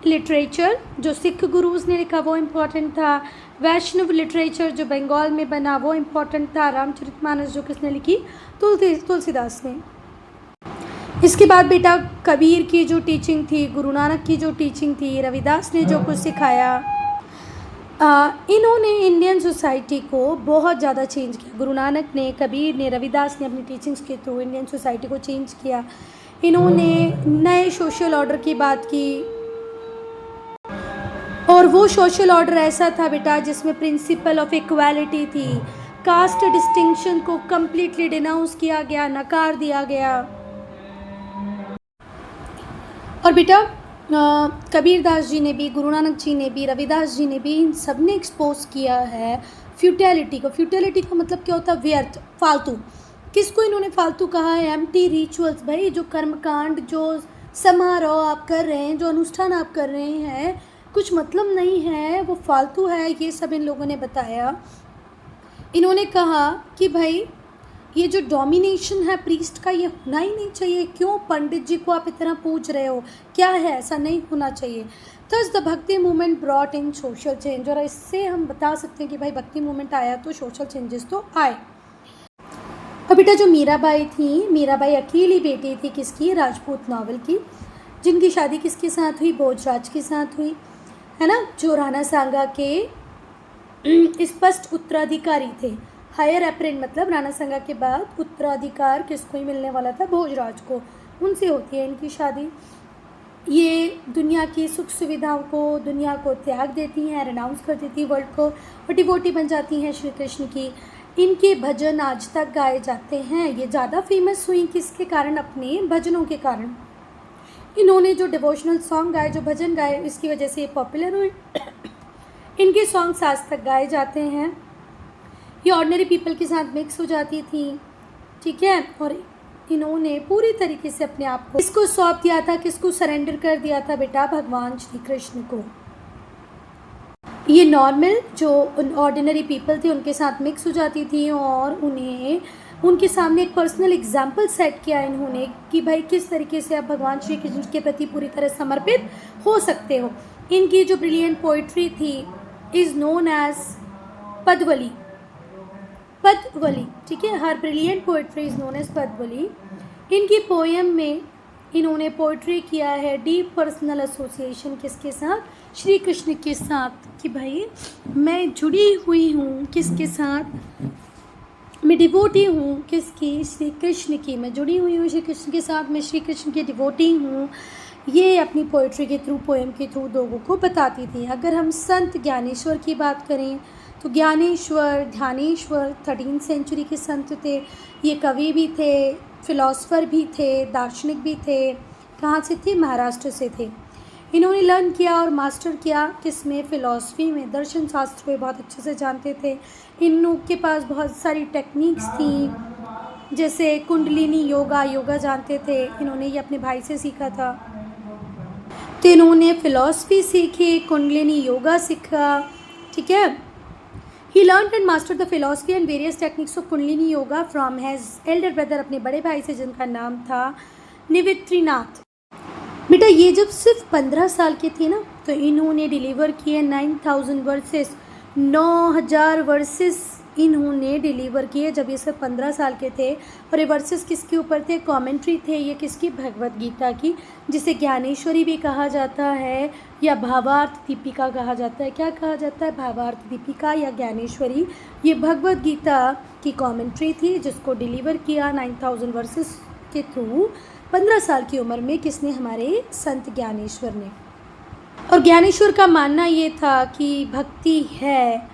लिटरेचर जो सिख गुरुज ने लिखा वो इम्पॉर्टेंट था, वैष्णव लिटरेचर जो बंगाल में बना वो इम्पॉर्टेंट था, रामचरितमानस जो किसने लिखी? तुलसीदास ने। इसके बाद बेटा कबीर की जो टीचिंग थी, गुरु नानक की जो टीचिंग थी, रविदास ने जो कुछ सिखाया, इन्होंने इंडियन सोसाइटी को बहुत ज़्यादा चेंज किया। गुरु नानक ने, कबीर ने, रविदास ने अपनी टीचिंग्स के थ्रू इंडियन सोसाइटी को चेंज किया। इन्होंने नए सोशल ऑर्डर की बात की, और वो सोशल ऑर्डर ऐसा था बेटा जिसमें प्रिंसिपल ऑफ इक्वालिटी थी। कास्ट डिस्टिंक्शन को कम्प्लीटली डिनाउंस किया गया, नकार दिया गया। और बेटा कबीरदास जी ने भी, गुरु नानक जी ने भी, रविदास जी ने भी, इन सब ने एक्सपोज किया है फ्यूटिलिटी को। फ्यूटिलिटी का मतलब क्या होता है? व्यर्थ, फालतू। किसको इन्होंने फालतू कहा है? Empty rituals. भाई जो कर्मकांड, जो समारोह आप कर रहे हैं, जो अनुष्ठान आप कर रहे हैं, कुछ मतलब नहीं है, वो फालतू है, ये सब इन लोगों ने बताया। इन्होंने कहा कि भाई ये जो डोमिनेशन है प्रीस्ट का, ये होना ही नहीं चाहिए। क्यों पंडित जी को आप इतना पूछ रहे हो? क्या है? ऐसा नहीं होना चाहिए। थस द भक्ति movement brought in social change. और इससे हम बता सकते हैं कि भाई भक्ति मूवमेंट आया तो सोशल चेंजेस तो आए। अब बेटा जो मीराबाई थी, मीराबाई अकेली बेटी थी किसकी? राजपूत नॉवल की। जिनकी शादी किसके साथ हुई? भोजराज के साथ हुई, है ना, जो राणा सांगा के स्पष्ट उत्तराधिकारी थे। हायर अप्रेंट मतलब राणा सांगा के बाद उत्तराधिकार किसको ही मिलने वाला था? भोजराज को। उनसे होती है इनकी शादी। ये दुनिया की सुख सुविधाओं को, दुनिया को त्याग देती हैं, रेनाउंस कर देती वर्ल्ड को, और डिवोटी बन जाती हैं श्री कृष्ण की। इनके भजन आज तक गाए जाते हैं। ये ज़्यादा फेमस हुई किसके कारण? अपने भजनों के कारण। इन्होंने जो डिवोशनल सॉन्ग गाए, जो भजन गाए, इसकी वजह से ये पॉपुलर हुई। इनके सॉन्ग्स आज तक गाए जाते हैं। ये ऑर्डिनरी पीपल के साथ मिक्स हो जाती थी, ठीक है, और इन्होंने पूरी तरीके से अपने आप को किसको सौंप दिया था? किसको सरेंडर कर दिया था बेटा? भगवान श्री कृष्ण को। ये नॉर्मल जो ऑर्डिनरी पीपल थे उनके साथ मिक्स हो जाती थी, और उन्हें उनके सामने एक पर्सनल एग्जाम्पल सेट किया इन्होंने कि भाई किस तरीके से आप भगवान श्री कृष्ण के प्रति पूरी तरह समर्पित हो सकते हो। इनकी जो ब्रिलियंट पोइट्री थी is known as Padavali. Padavali, ठीक है, her brilliant poetry is known as Padavali. इनकी पोएम में इन्होंने पोइट्री किया है डीप पर्सनल एसोसिएशन किसके साथ? श्री कृष्ण के साथ, कि भाई मैं जुड़ी हुई हूँ किसके साथ? मैं डिवोटी हूँ किसकी? श्री कृष्ण की। मैं जुड़ी हुई हूँ श्री कृष्ण के साथ, मैं श्री कृष्ण की डिवोटी हूँ। ये अपनी पोइट्री के थ्रू, पोएम के थ्रू लोगों को बताती थी। अगर हम संत ज्ञानेश्वर की बात करें तो ज्ञानेश्वर, ध्यानेश्वर 13वीं सेंचुरी के संत थे। ये कवि भी थे, फिलोसफर भी थे, दार्शनिक भी थे। कहाँ से थे? महाराष्ट्र से थे। इन्होंने लर्न किया और मास्टर किया किसमें? फ़िलॉसफी में, दर्शन शास्त्र में बहुत अच्छे से जानते थे। इनके पास बहुत सारी टेक्निक्स थी, जैसे कुंडलिनी योगा, योगा जानते थे। इन्होंने ये अपने भाई से सीखा था। तो इन्होंने फ़िलॉसफी सीखी, कुंडलिनी योगा सीखा, ठीक है। He learned and mastered the philosophy and various techniques of Kundalini Yoga from his elder brother, अपने बड़े भाई से, जिनका नाम था निवित्रीनाथ। बेटा ये जब सिर्फ 15 साल के थे ना, तो इन्होंने डिलीवर किए 9000 वर्सेस, 9000 वर्सेस इन्होंने डिलीवर किए जब ये सिर्फ 15 साल के थे। और ये वर्सेस किसके ऊपर थे? कमेंट्री थे ये किसकी? भगवत गीता की, जिसे ज्ञानेश्वरी भी कहा जाता है या भावार्थ दीपिका कहा जाता है। क्या कहा जाता है? भावार्थ दीपिका या ज्ञानेश्वरी। ये भगवत गीता की कमेंट्री थी जिसको डिलीवर किया 9000 वर्सेस के थ्रू 15 साल की उम्र में किसने? हमारे संत ज्ञानेश्वर ने। और ज्ञानेश्वर का मानना ये था कि भक्ति है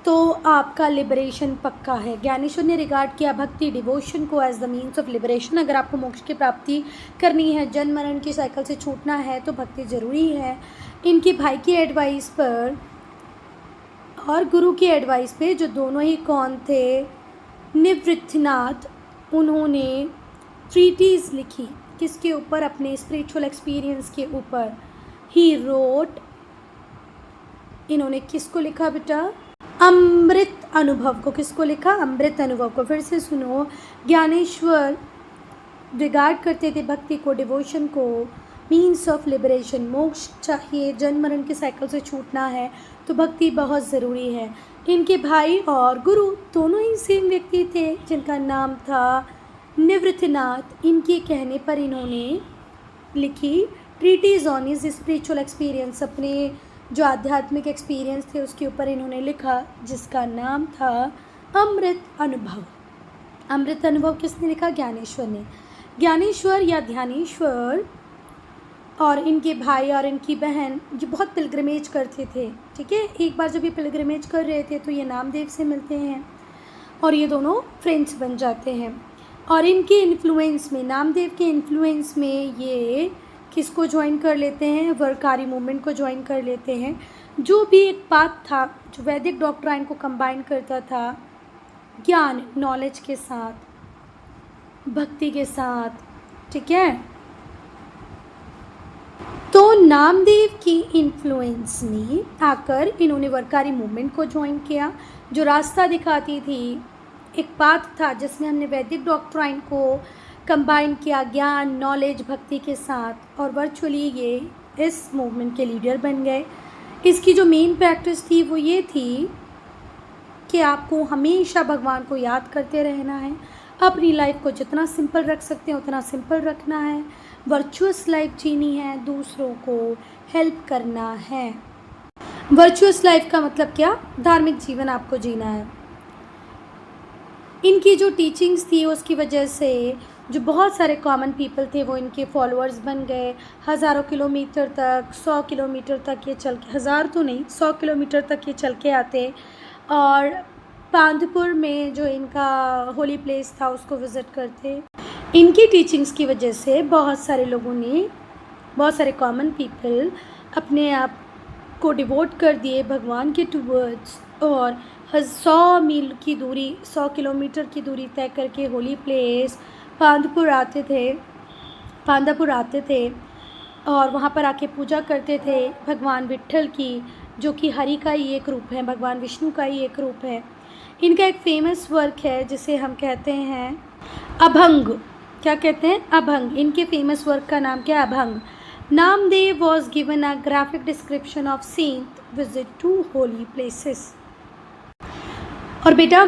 तो आपका लिबरेशन पक्का है। ज्ञानेश्वर ने रिगार्ड किया भक्ति, डिवोशन को as the means of liberation. अगर आपको मोक्ष की प्राप्ति करनी है, जन्म मरण की साइकिल से छूटना है, तो भक्ति ज़रूरी है। इनके भाई की एडवाइस पर और गुरु की एडवाइस पे, जो दोनों ही कौन थे? निवृत्तिनाथ, उन्होंने ट्रीटीज़ लिखी किसके ऊपर? अपने स्पिरिचुअल एक्सपीरियंस के ऊपर। ही रोट, इन्होंने किसको लिखा बेटा? अमृत अनुभव को। किसको लिखा? अमृत अनुभव को। फिर से सुनो, ज्ञानेश्वर रिगार्ड करते थे भक्ति को, डिवोशन को मीन्स ऑफ लिबरेशन। मोक्ष चाहिए, जन्म मरण की साइकिल से छूटना है, तो भक्ति बहुत ज़रूरी है। इनके भाई और गुरु दोनों ही सेम व्यक्ति थे जिनका नाम था निवृत्तिनाथ। इनके कहने पर इन्होंने लिखी treatise on his spiritual experience. अपने जो आध्यात्मिक एक्सपीरियंस थे उसके ऊपर इन्होंने लिखा, जिसका नाम था अमृत अनुभव। अमृत अनुभव किसने लिखा? ज्ञानेश्वर ने। ज्ञानेश्वर या ध्यानेश्वर और इनके भाई और इनकी बहन ये बहुत पिलग्रिमेज करते थे, ठीक है। एक बार जब ये पिलग्रिमेज कर रहे थे तो ये नामदेव से मिलते हैं और ये दोनों फ्रेंड्स बन जाते हैं। और इनके इन्फ्लुएंस में, नामदेव के इन्फ्लुएंस में ये किसको ज्वाइन कर लेते हैं? वर्कारी मूवमेंट को ज्वाइन कर लेते हैं, जो भी एक पाथ था जो वैदिक डॉक्ट्राइन को कंबाइन करता था ज्ञान, नॉलेज के साथ, भक्ति के साथ, ठीक है। तो नामदेव की इन्फ्लुएंस में आकर इन्होंने वर्कारी मूवमेंट को ज्वाइन किया, जो रास्ता दिखाती थी, एक पाथ था जिसमें हमने वैदिक डॉक्ट्राइन को कंबाइन किया ज्ञान, नॉलेज, भक्ति के साथ, और वर्चुअली ये इस मूवमेंट के लीडर बन गए। इसकी जो मेन प्रैक्टिस थी वो ये थी कि आपको हमेशा भगवान को याद करते रहना है, अपनी लाइफ को जितना सिंपल रख सकते हैं उतना सिंपल रखना है, वर्चुअस लाइफ जीनी है, दूसरों को हेल्प करना है। वर्चुअस लाइफ का मतलब क्या? धार्मिक जीवन आपको जीना है। इनकी जो टीचिंग्स थी उसकी वजह से जो बहुत सारे कॉमन पीपल थे वो इनके फॉलोअर्स बन गए। हज़ारों किलोमीटर तक, 100 किलोमीटर तक ये चल के, हज़ार तो नहीं 100 किलोमीटर तक ये चल के आते और पांदपुर में जो इनका होली प्लेस था उसको विज़िट करते। इनकी टीचिंग्स की वजह से बहुत सारे लोगों ने, बहुत सारे कॉमन पीपल अपने आप को डिवोट कर दिए भगवान के टूवर्ड्स और 100 मील की दूरी, 100 किलोमीटर की दूरी तय करके होली प्लेस पांदपुर आते थे और वहाँ पर आके पूजा करते थे भगवान विट्ठल की, जो कि हरि का ही एक रूप है, भगवान विष्णु का ही एक रूप है। इनका एक फेमस वर्क है जिसे हम कहते हैं अभंग। क्या कहते हैं? अभंग। इनके फेमस वर्क का नाम क्या है? Abhang. Namdev was given a graphic description of saint visit to holy places। और बेटा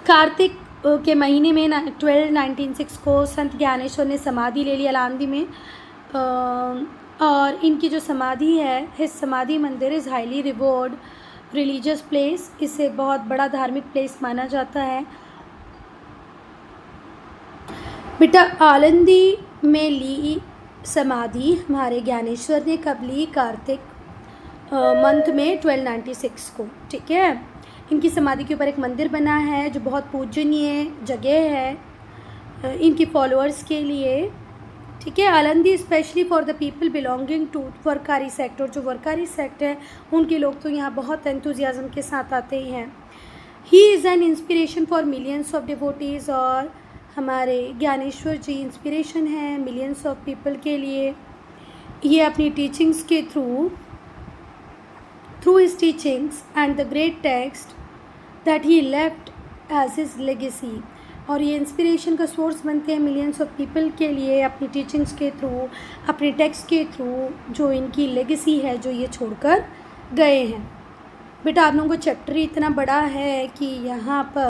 कार्तिक के महीने में 1296 को संत ज्ञानेश्वर ने समाधि ले ली अलांदी में। और इनकी जो समाधि है, हिज समाधि मंदिर is highly reward religious place. इसे बहुत बड़ा धार्मिक प्लेस माना जाता है। बेटा आलंदी में ली समाधि हमारे ज्ञानेश्वर ने कब ली? कार्तिक मंथ में 1296 को। ठीक है, इनकी समाधि के ऊपर एक मंदिर बना है जो बहुत पूजनीय जगह है इनकी फॉलोअर्स के लिए। ठीक है, Alandi specially for the people belonging to Warkari sector. जो वर्कारी सेक्टर है उनके लोग तो यहाँ बहुत एंथुजियाज्म के साथ आते ही हैं। He is an inspiration for millions of devotees. और हमारे ज्ञानेश्वर जी इंस्पिरेशन है मिलियंस ऑफ पीपल के लिए। ये अपनी टीचिंग्स के through his teachings and the great text that he left as his legacy. और ये इंस्पिरेशन का सोर्स बनते हैं मिलियंस ऑफ पीपल के लिए अपनी टीचिंग्स के थ्रू, अपने टेक्स्ट के थ्रू, जो इनकी लेगेसी है जो ये छोड़कर गए हैं। बेटा आप लोगों को चैप्टर इतना बड़ा है कि यहाँ पर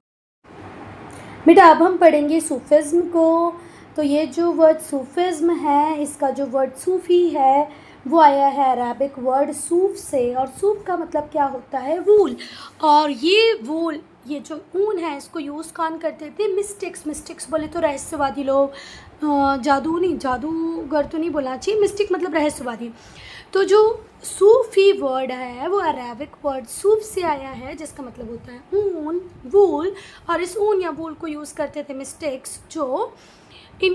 बेटा अब हम पढ़ेंगे सूफिज़्म को। तो ये जो वर्ड सूफिज़्म है, इसका जो वर्ड सूफ़ी है वो आया है अरबिक वर्ड सूफ़ से। और सूफ़ का मतलब क्या होता है? वूल। और ये वूल, ये जो ऊन है, इसको यूज़ कौन करते थे? मिस्टिक्स बोले तो रहस्यवादी लोग, जादूगर तो नहीं बोलना चाहिए, मिस्टिक मतलब रहस्यवादी। तो जो सूफ़ी वर्ड है वो अरबिक वर्ड सूफ़ से आया है जिसका मतलब होता है ऊन, वूल। और इस ऊन या वूल को यूज़ करते थे मिस्टिक्स, जो इन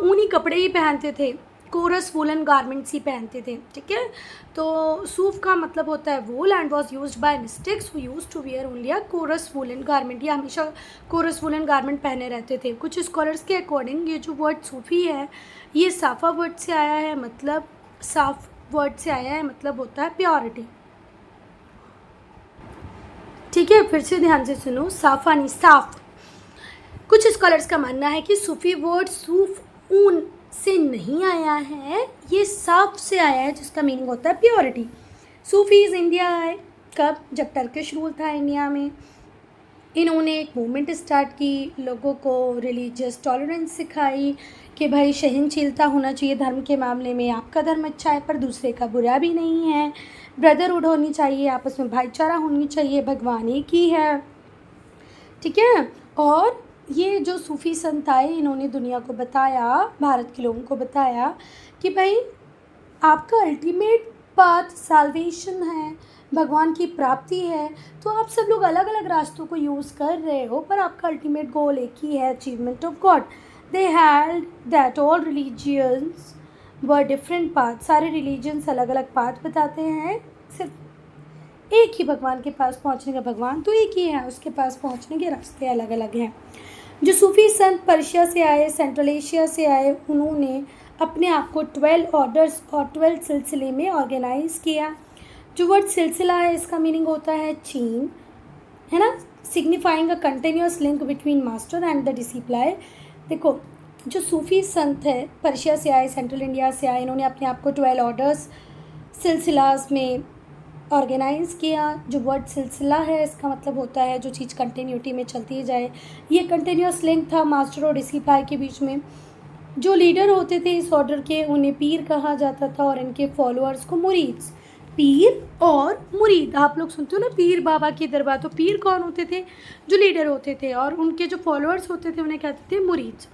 ऊनी कपड़े ही पहनते थे, कोरस वूलन गारमेंट्स ही पहनते थे। ठीक है, तो सूफ़ का मतलब होता है wool and was used by mystics who used to wear only a coarse woollen garment. ये हमेशा कोरस वूलन गारमेंट पहने रहते थे। कुछ स्कॉलर्स के अकॉर्डिंग ये जो वर्ड सूफ़ी है ये साफ़ा वर्ड से आया है, मतलब साफ़ वर्ड से आया है, मतलब होता है प्योरिटी। ठीक है, फिर से ध्यान से सुनो, साफ़ा नहीं साफ़। कुछ स्कॉलर्स का मानना है कि सूफ़ी वर्ड सूफ़ ऊन से नहीं आया है, ये साफ से आया है जिसका मीनिंग होता है प्योरिटी। सूफीज़ इंडिया आए कब? जब टर्किश रूल था इंडिया में। इन्होंने एक मूवमेंट स्टार्ट की, लोगों को रिलीजियस टॉलरेंस सिखाई कि भाई सहनशीलता होना चाहिए धर्म के मामले में। आपका धर्म अच्छा है पर दूसरे का बुरा भी नहीं है, ब्रदरहुड होनी चाहिए, आपस में भाईचारा होनी चाहिए, भगवान एक ही है। ठीक है, और ये जो सूफ़ी संत आए इन्होंने दुनिया को बताया, भारत के लोगों को बताया कि भाई आपका अल्टीमेट पाथ साल्वेशन है, भगवान की प्राप्ति है। तो आप सब लोग अलग अलग रास्तों को यूज़ कर रहे हो पर आपका अल्टीमेट गोल एक ही है, achievement of God. They held that all religions were different path. सारे रिलीजन्स अलग अलग पाथ बताते हैं, सिर्फ एक ही भगवान के पास पहुंचने का भगवान तो एक ही है, उसके पास पहुंचने के रास्ते अलग अलग हैं। जो सूफ़ी संत पर्शिया से आए, सेंट्रल एशिया से आए, उन्होंने अपने आप को 12 ऑर्डर्स और 12 सिलसिले में ऑर्गेनाइज़ किया। जो वर्ड सिलसिला है इसका मीनिंग होता है चेन, है ना, signifying a continuous link between master and the disciple. देखो जो सूफ़ी संत है पर्शिया से आए, सेंट्रल इंडिया से आए, इन्होंने अपने आप को 12 ऑर्डर्स सिलसिलास में ऑर्गेनाइज़ किया। जो वर्ड सिलसिला है इसका मतलब होता है जो चीज़ कंटिन्यूटी में चलती जाए। ये कंटिन्यूस लिंक था मास्टर और डिसिप्लाई के बीच में। जो लीडर होते थे इस ऑर्डर के उन्हें पीर कहा जाता था और इनके फॉलोअर्स को मुरीद्स। पीर और मुरीद, आप लोग सुनते हो ना पीर बाबा की दरबार, तो पीर कौन होते थे? जो लीडर होते थे, और उनके जो फॉलोअर्स होते थे उन्हें कहते थे मुरीद।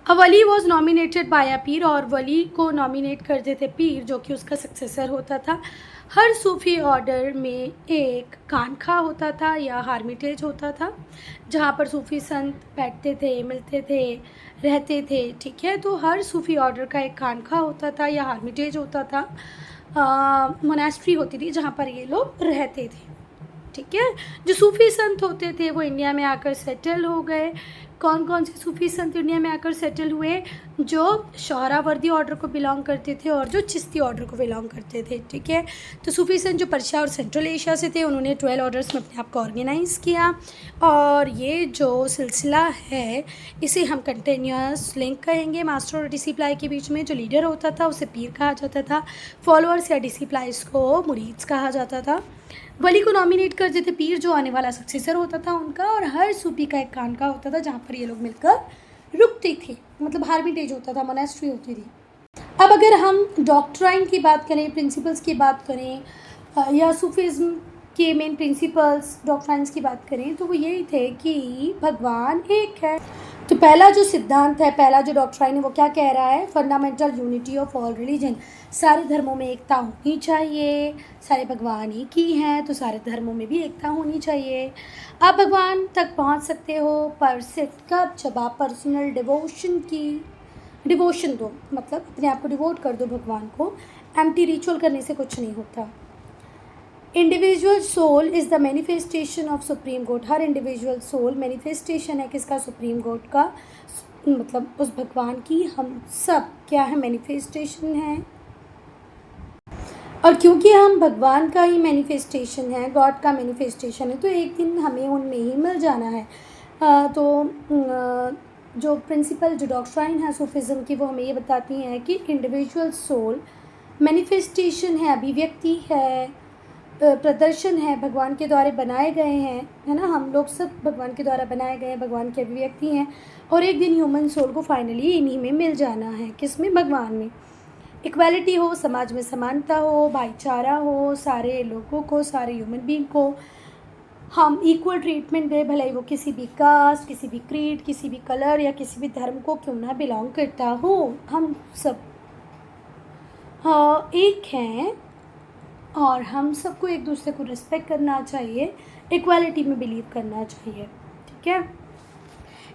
अ वली वॉज नॉमिनेटेड बाय अ पीर, और वली को नॉमिनेट करते थे पीर जो कि उसका सक्सेसर होता था। हर सूफ़ी ऑर्डर में एक खानखा होता था या हार्मिटेज होता था जहाँ पर सूफ़ी संत बैठते थे, मिलते थे, रहते थे। ठीक है, तो हर सूफ़ी ऑर्डर का एक खानखा होता था या हार्मिटेज होता था, मोनेस्ट्री होती थी जहाँ पर ये लोग रहते थे। ठीक है, जो सूफ़ी संत होते थे वो इंडिया में आकर सेटल हो गए। कौन कौन से सूफ़ी संत इंडिया में आकर सेटल हुए? जो सोहरावर्दी ऑर्डर को बिलोंग करते थे और जो चिश्ती ऑर्डर को बिलोंग करते थे। ठीक है, तो सूफ़ी संत जो पर्शिया और सेंट्रल एशिया से थे उन्होंने 12 ऑर्डर्स में अपने आप को ऑर्गेनाइज़ किया, और ये जो सिलसिला है इसे हम कंटिन्यूस लिंक कहेंगे मास्टर और डिसिप्लाई के बीच में। जो लीडर होता था उसे पीर कहा जाता था, फॉलोअर्स या डिसिप्लाइज को मुरीद्स कहा जाता था। वली को नॉमिनेट करते थे पीर जो आने वाला सक्सेसर होता था उनका, और हर सूफी का एक खानका होता था जहाँ पर ये लोग मिलकर रुकते थे, मतलब हार्मिटेज होता था, मोनेस्ट्री होती थी। अब अगर हम डॉक्ट्राइन की बात करें, प्रिंसिपल्स की बात करें, या सूफिज़्म के मेन प्रिंसिपल्स डॉक्ट्राइन्स की बात करें, तो वो यही थे कि भगवान एक है। तो पहला जो सिद्धांत है, पहला जो डॉक्ट्राइन है वो क्या कह रहा है? Fundamental unity of all religion. सारे धर्मों में एकता होनी चाहिए, सारे भगवान एक ही हैं तो सारे धर्मों में भी एकता होनी चाहिए। आप भगवान तक पहुंच सकते हो पर सिर्फ कब? जब आप पर्सनल डिवोशन दो, मतलब अपने आप को डिवोट कर दो भगवान को। एम्प्टी रिचुअल करने से कुछ नहीं होता। Individual soul is the manifestation of supreme God. हर इंडिविजुअल सोल मैनिफेस्टेशन है किसका? सुप्रीम गॉड का, मतलब उस भगवान की। हम सब क्या है? मैनिफेस्टेशन है। और क्योंकि हम भगवान का ही मैनिफेस्टेशन है, गॉड का मैनिफेस्टेशन है, तो एक दिन हमें उनमें ही मिल जाना है। जो प्रिंसिपल जो डॉक्ट्राइन है सूफिज़्म की वो हमें ये बताती हैं कि इंडिविजुअल सोल मैनिफेस्टेशन है, अभिव्यक्ति है, प्रदर्शन है, भगवान के द्वारा बनाए गए हैं, है ना। हम लोग सब भगवान के द्वारा बनाए गए हैं, भगवान की अभिव्यक्ति हैं, और एक दिन ह्यूमन सोल को फाइनली इन्हीं में मिल जाना है। किस में? भगवान में। इक्वालिटी हो, समाज में समानता हो, भाईचारा हो, सारे लोगों को, सारे ह्यूमन बीइंग को हम इक्वल ट्रीटमेंट दें, भले ही वो किसी भी कास्ट, किसी भी क्रीड, किसी भी कलर या किसी भी धर्म को क्यों ना बिलोंग करता हो। हम सब एक हैं और हम सबको एक दूसरे को रिस्पेक्ट करना चाहिए, इक्वालिटी में बिलीव करना चाहिए। ठीक है,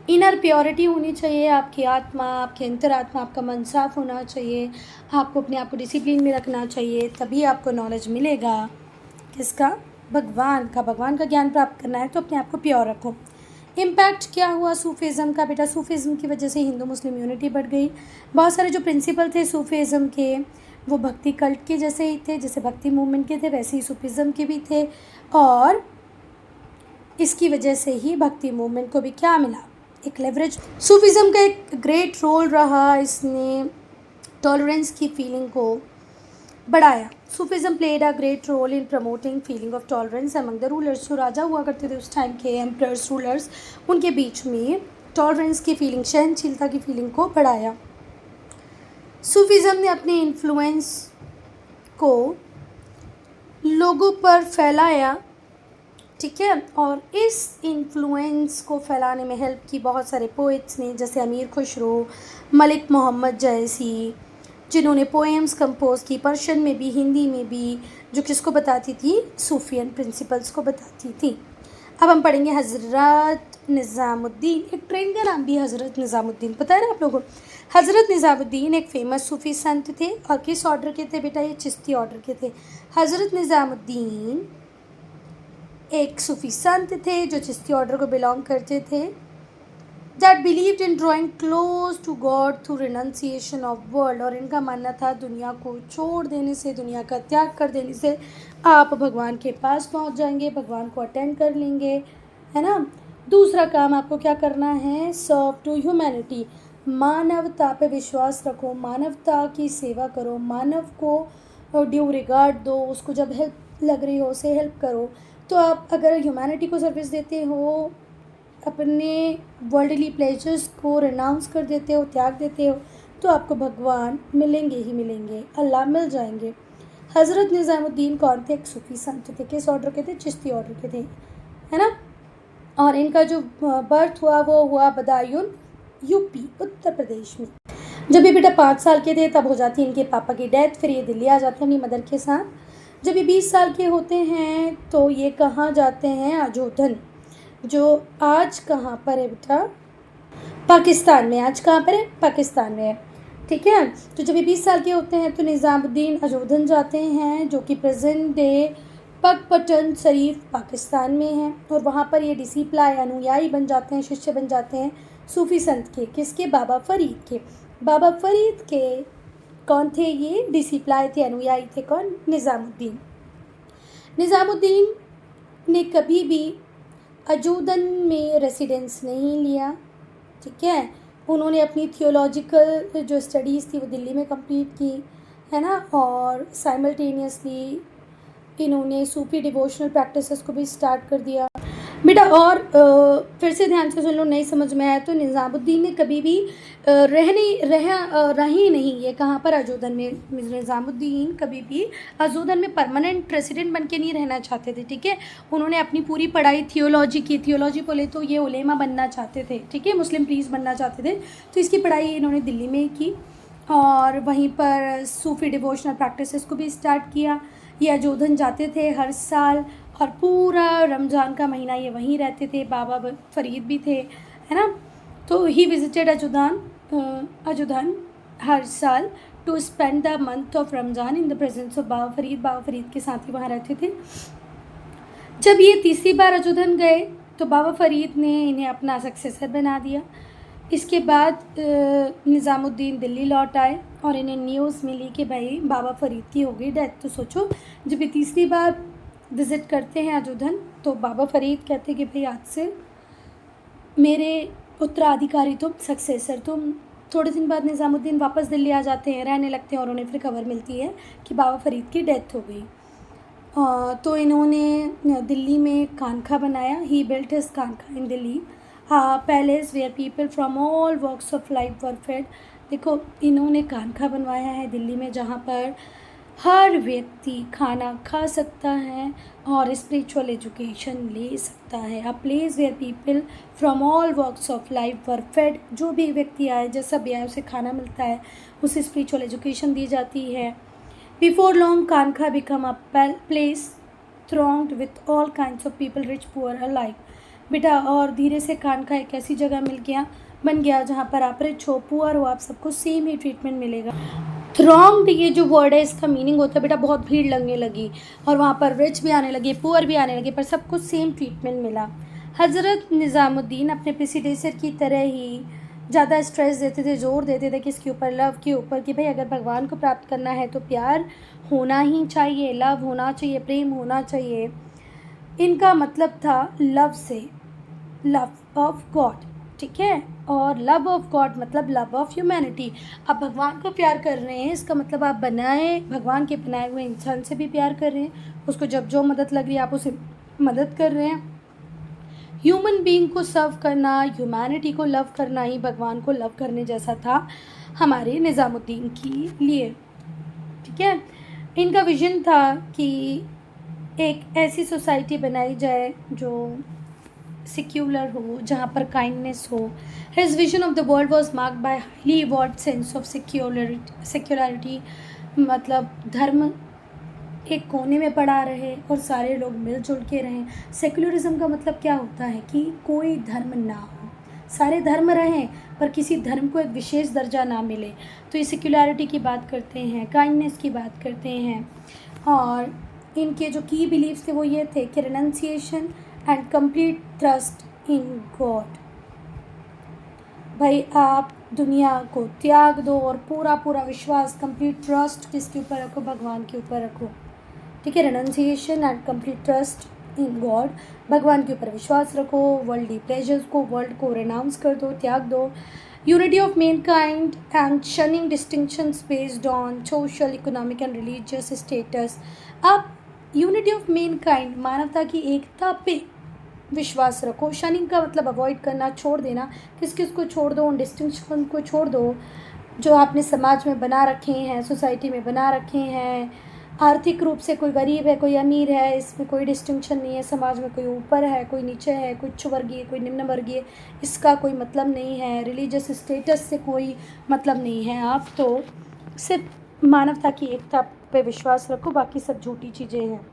इनर प्योरिटी होनी चाहिए, आपकी आत्मा, आपकी अंतरात्मा, आपका मन साफ होना चाहिए, आपको अपने आप को डिसिप्लिन में रखना चाहिए, तभी आपको नॉलेज मिलेगा। किसका? भगवान का। भगवान का ज्ञान प्राप्त करना है तो अपने आप को प्योर रखो। इम्पैक्ट क्या हुआ सूफिज़्म का? बेटा सूफिज़्म की वजह से हिंदू मुस्लिम यूनिटी बढ़ गई। बहुत सारे जो प्रिंसिपल थे सूफिज़्म के वो भक्ति कल्ट के जैसे ही थे, जैसे भक्ति मूवमेंट के थे वैसे ही सूफिज़्म के भी थे, और इसकी वजह से ही भक्ति मूवमेंट को भी क्या मिला? एक लेवरेज। सूफिज़्म का एक ग्रेट रोल रहा, इसने टॉलरेंस की फीलिंग को बढ़ाया। Sufism played a great role in promoting feeling of tolerance among the rulers. जो राजा हुआ करते थे उस टाइम के एम्परर्स, रूलर्स, उनके बीच में टॉलरेंस की फीलिंग, सहनशीलता की फीलिंग को बढ़ाया। सूफिज़्म ने अपने इन्फ्लुएंस को लोगों पर फैलाया। ठीक है, और इस इन्फ्लुएंस को फैलाने में हेल्प की बहुत सारे पोइट्स ने, जैसे अमीर खुसरो, मलिक मोहम्मद जैसी, जिन्होंने पोएम्स कंपोज की पर्शियन में भी, हिंदी में भी, जो किसको बताती थी? सूफियन प्रिंसिपल्स को बताती थी। अब हम पढ़ेंगे हज़रत निज़ामुद्दीन। एक ट्रेन का नाम भी हज़रत निज़ामुद्दीन, पता है ना आप लोगों को? हज़रत निज़ामुद्दीन एक फ़ेमस सूफ़ी संत थे, और किस ऑर्डर के थे बेटा? ये चिश्ती ऑर्डर के थे। हज़रत निज़ामुद्दीन एक सूफ़ी संत थे जो चिश्ती ऑर्डर को बिलोंग करते थे, that believed in drawing close to God through renunciation of world. और इनका मानना था दुनिया को छोड़ देने से, दुनिया का त्याग कर देने से आप भगवान के पास पहुंच जाएंगे, भगवान को अटेंड कर लेंगे, है ना। दूसरा काम आपको क्या करना है? सर्व टू ह्यूमैनिटी। मानवता पे विश्वास रखो, मानवता की सेवा करो, मानव को ड्यू रिगार्ड दो, उसको जब हेल्प लग रही हो उसे हेल्प करो। तो आप अगर ह्यूमैनिटी को सर्विस देते हो, अपने वर्ल्डली प्लेजर्स को रिनाउंस कर देते हो, त्याग देते हो, तो आपको भगवान मिलेंगे ही मिलेंगे, अल्लाह मिल जाएंगे। हज़रत निज़ामुद्दीन कौन थे? एक सूफी संत थे। किस ऑर्डर के थे? चिश्ती ऑर्डर के थे, है ना। और इनका जो बर्थ हुआ वो हुआ बदायूं, यूपी, उत्तर प्रदेश में। जब ये बेटा 5 साल के थे तब हो जाती है इनके पापा की डेथ। फिर ये दिल्ली आ जाते हैं अपनी मदर के साथ। जब ये 20 साल के होते हैं तो ये कहाँ जाते हैं? अजोधन, जो आज कहाँ पर है बेटा? पाकिस्तान में। आज कहाँ पर है? पाकिस्तान में है, ठीक है। तो जब ये 20 साल के होते हैं तो निज़ामुद्दीन अजोधन जाते हैं, जो कि प्रेजेंट डे पकपटन शरीफ पाकिस्तान में है। और वहाँ पर ये डिसिप्लाई अनुयायी बन जाते हैं, शिष्य बन जाते हैं सूफ़ी संत के। किसके? बाबा फ़रीद के। बाबा फ़रीद के कौन थे? ये डिसिप्लाई थे, अनुयायी थे। कौन? निज़ामुद्दीन। निज़ामुद्दीन ने कभी भी अजोधन में रेसिडेंस नहीं लिया, ठीक है। उन्होंने अपनी थियोलॉजिकल जो स्टडीज़ थी वो दिल्ली में कंप्लीट की, है ना। और साइमल्टेनियसली इन्होंने सूफी डिवोशनल प्रैक्टिसेस को भी स्टार्ट कर दिया बेटा। और फिर से ध्यान से सुन लो, नहीं समझ में आया तो निज़ामुद्दीन ने कभी भी रही नहीं। ये कहाँ पर? अजोधन में। निज़ामुद्दीन कभी भी अजोधन में परमानेंट रेसिडेंट बन के नहीं रहना चाहते थे, ठीक है। उन्होंने अपनी पूरी पढ़ाई थियोलॉजी की। थियोलॉजी बोले तो ये उलेमा बनना चाहते थे, ठीक है, मुस्लिम प्रीस्ट बनना चाहते थे। तो इसकी पढ़ाई इन्होंने दिल्ली में की और वहीं पर सूफ़ी डिवोशनल प्रैक्टिसेस को भी स्टार्ट किया। ये अजोधन जाते थे हर साल और पूरा रमज़ान का महीना ये वहीं रहते थे। बाबा फ़रीद भी थे, है ना। तो ही विजिटेड अजोधन हर साल to spend the month of Ramzan in the presence of Baba Farid. Baba Farid के साथ ही वहाँ रहते थे। जब ये तीसरी बार अजोधन गए तो बाबा फ़रीद ने इन्हें अपना सक्सेसर बना दिया। इसके बाद निज़ामुद्दीन दिल्ली लौट आए और इन्हें न्यूज़ मिली कि भाई बाबा फ़रीद की हो गई डेथ। तो सोचो, जब ये तीसरी बार विज़िट करते हैं अजोधन तो बाबा फ़रीद कहते कि भाई आज से मेरे उत्तराधिकारी तुम, सक्सेसर तुम। थोड़े दिन बाद निज़ामुद्दीन वापस दिल्ली आ जाते हैं, रहने लगते हैं और उन्हें फिर खबर मिलती है कि बाबा फ़रीद की डेथ हो गई। तो इन्होंने दिल्ली में खानका बनाया। He built his khanqah in Delhi palace where people from all walks of life were fed. देखो, इन्होंने खानका बनवाया है दिल्ली में जहाँ पर हर व्यक्ति खाना खा सकता है और स्पिरिचुअल एजुकेशन ले सकता है। A place where people from all walks of life were fed. जो भी व्यक्ति आए, जैसा भी आए, उसे खाना मिलता है, उसे स्पिरिचुअल एजुकेशन दी जाती है। Before long khanqah become a place thronged with all kinds of people, rich poor alike। बेटा, और धीरे से खानका एक ऐसी जगह बन गया जहाँ पर आप रिच हो, पुअर हो, आप सबको सेम ही ट्रीटमेंट मिलेगा। थ्रॉन्ग्ड, ये जो वर्ड है इसका मीनिंग होता है बेटा बहुत भीड़ लगने लगी, और वहाँ पर रिच भी आने लगे, पुअर भी आने लगे, पर सबको सेम ट्रीटमेंट मिला। हज़रत निज़ामुद्दीन अपने प्रेसिडेसर की तरह ही ज़्यादा स्ट्रेस देते थे, जोर देते थे किसके ऊपर? लव के ऊपर, कि भाई अगर भगवान को प्राप्त करना है तो प्यार होना ही चाहिए, लव होना चाहिए, प्रेम होना चाहिए। इनका मतलब था लव से लव ऑफ गॉड, ठीक है। और लव ऑफ गॉड मतलब लव ऑफ ह्यूमैनिटी। आप भगवान को प्यार कर रहे हैं, इसका मतलब आप भगवान के बनाए हुए इंसान से भी प्यार कर रहे हैं। उसको जब जो मदद लग रही है आप उसे मदद कर रहे हैं। ह्यूमन बीइंग को सर्व करना, ह्यूमैनिटी को लव करना ही भगवान को लव करने जैसा था हमारे निज़ामुद्दीन के लिए, ठीक है। इनका विजन था कि एक ऐसी सोसाइटी बनाई जाए जो सेक्युलर हो, जहाँ पर काइंडनेस हो। His vision of the world was marked by highly evolved sense of secularity. मतलब धर्म एक कोने में पड़ा रहे और सारे लोग मिलजुल के रहें। सेक्युलरिज्म का मतलब क्या होता है कि कोई धर्म ना हो, सारे धर्म रहें पर किसी धर्म को एक विशेष दर्जा ना मिले। तो ये सेक्युलरिटी की बात करते हैं, काइंडनेस की बात करते हैं। और इनके जो की बिलीव्स थे वो ये थे कि renunciation and complete trust in God. भाई आप दुनिया को त्याग दो और पूरा पूरा विश्वास, कंप्लीट ट्रस्ट किसके ऊपर रखो? भगवान के ऊपर रखो, ठीक है। Renunciation and complete trust in God, भगवान के ऊपर विश्वास रखो। वर्ल्डली प्लेजर्स को, वर्ल्ड को रेनाउंस कर दो, त्याग दो। Unity of Mankind and शनिंग distinctions based on social, economic and religious status. आप यूनिटी ऑफ मैनकाइंड, मानवता की एकता पे विश्वास रखो। शनिंग का मतलब अवॉइड करना, छोड़ देना, किस किस को छोड़ दो, उन डिस्टिंक्शन को छोड़ दो जो आपने समाज में बना रखे हैं, सोसाइटी में बना रखे हैं। आर्थिक रूप से कोई गरीब है, कोई अमीर है, इसमें कोई डिस्टिंक्शन नहीं है। समाज में कोई ऊपर है, कोई नीचे है, कोई उच्च वर्गीय, कोई निम्न वर्गीय, इसका कोई मतलब नहीं है। रिलीजियस स्टेटस से कोई मतलब नहीं है। आप तो सिर्फ मानवता की एकता पे विश्वास रखो, बाकी सब झूठी चीज़ें हैं।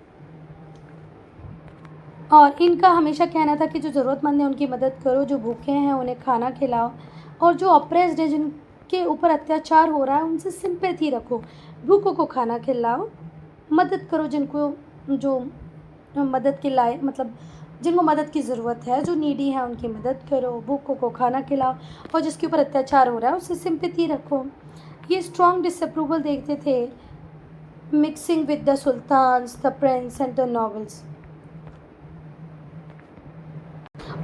और इनका हमेशा कहना था कि जो ज़रूरतमंद है उनकी मदद करो, जो भूखे हैं उन्हें खाना खिलाओ, और जो अप्रेस्ड है, जिनके ऊपर अत्याचार हो रहा है, उनसे सिंपैथी रखो। भूखों को खाना खिलाओ, मदद करो जिनको, जो मदद के लायक, मतलब जिनको मदद की ज़रूरत है, जो नीडी है उनकी मदद करो। भूखों को खाना खिलाओ, और जिसके ऊपर अत्याचार हो रहा है उससे सिंपैथी रखो। ये स्ट्रॉन्ग डिसअप्रूवल देखते थे, mixing with the sultans, the princes and the nobles.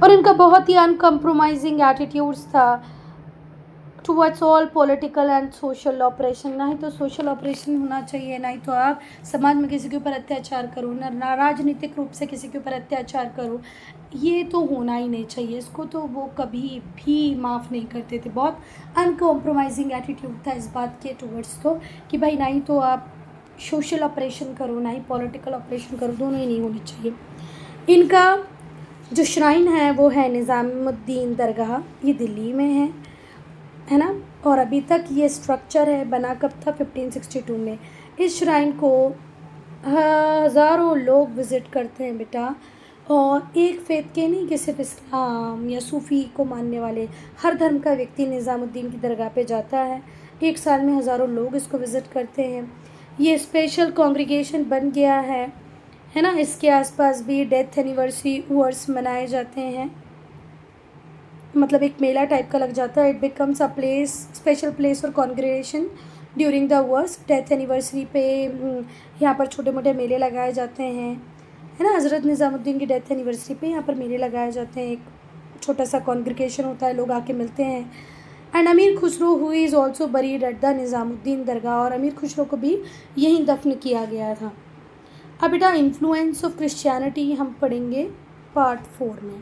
और इनका बहुत ही अनकम्प्रोमाइजिंग एटीट्यूड्स था towards all political and social oppression. ना ही तो सोशल ऑपरेशन होना चाहिए, ना ही तो आप समाज में किसी के ऊपर अत्याचार करो, ना राजनीतिक रूप से किसी के ऊपर अत्याचार करो। ये तो होना ही नहीं चाहिए, इसको तो वो कभी भी माफ़ नहीं करते थे। बहुत अनकॉम्प्रोमाइजिंग एटीट्यूड था इस बात के टुवर्ड्स तो, कि भाई ना ही तो आप सोशल ऑपरेशन करो, ना ही पॉलिटिकल ऑपरेशन करो, दोनों ही नहीं होनी चाहिए। इनका जो श्राइन है वो है निज़ामुद्दीन दरगाह, ये दिल्ली में है ना। और अभी तक ये स्ट्रक्चर है, बना कब था, 1562 में। इस श्राइन को हज़ारों लोग विज़िट करते हैं बेटा, और एक फेथ के नहीं कि सिर्फ इस्लाम या सूफ़ी को मानने वाले, हर धर्म का व्यक्ति निज़ामुद्दीन की दरगाह पे जाता है। एक साल में हज़ारों लोग इसको विज़िट करते हैं। ये स्पेशल कॉन्ग्रीगेशन बन गया है ना। इसके आसपास भी डेथ एनिवर्सरी वर्स मनाए जाते हैं, मतलब एक मेला टाइप का लग जाता है। It becomes a place, special place for congregation during the Urs. Death anniversary पे यहाँ पर छोटे मोटे मेले लगाए जाते हैं, है ना। हज़रत निज़ामुद्दीन की डेथ एनिवर्सरी पे यहाँ पर मेले लगाए जाते हैं, एक छोटा सा कॉन्ग्रीगेशन होता है, लोग आके मिलते हैं। And Amir Khusro who is also buried at the Nizamuddin Dargah, और अमीर खुसरो को भी यहीं दफन किया गया था। अब बेटा इन्फ्लुएंस ऑफ क्रिश्चियनिटी हम पढ़ेंगे पार्ट 4 में।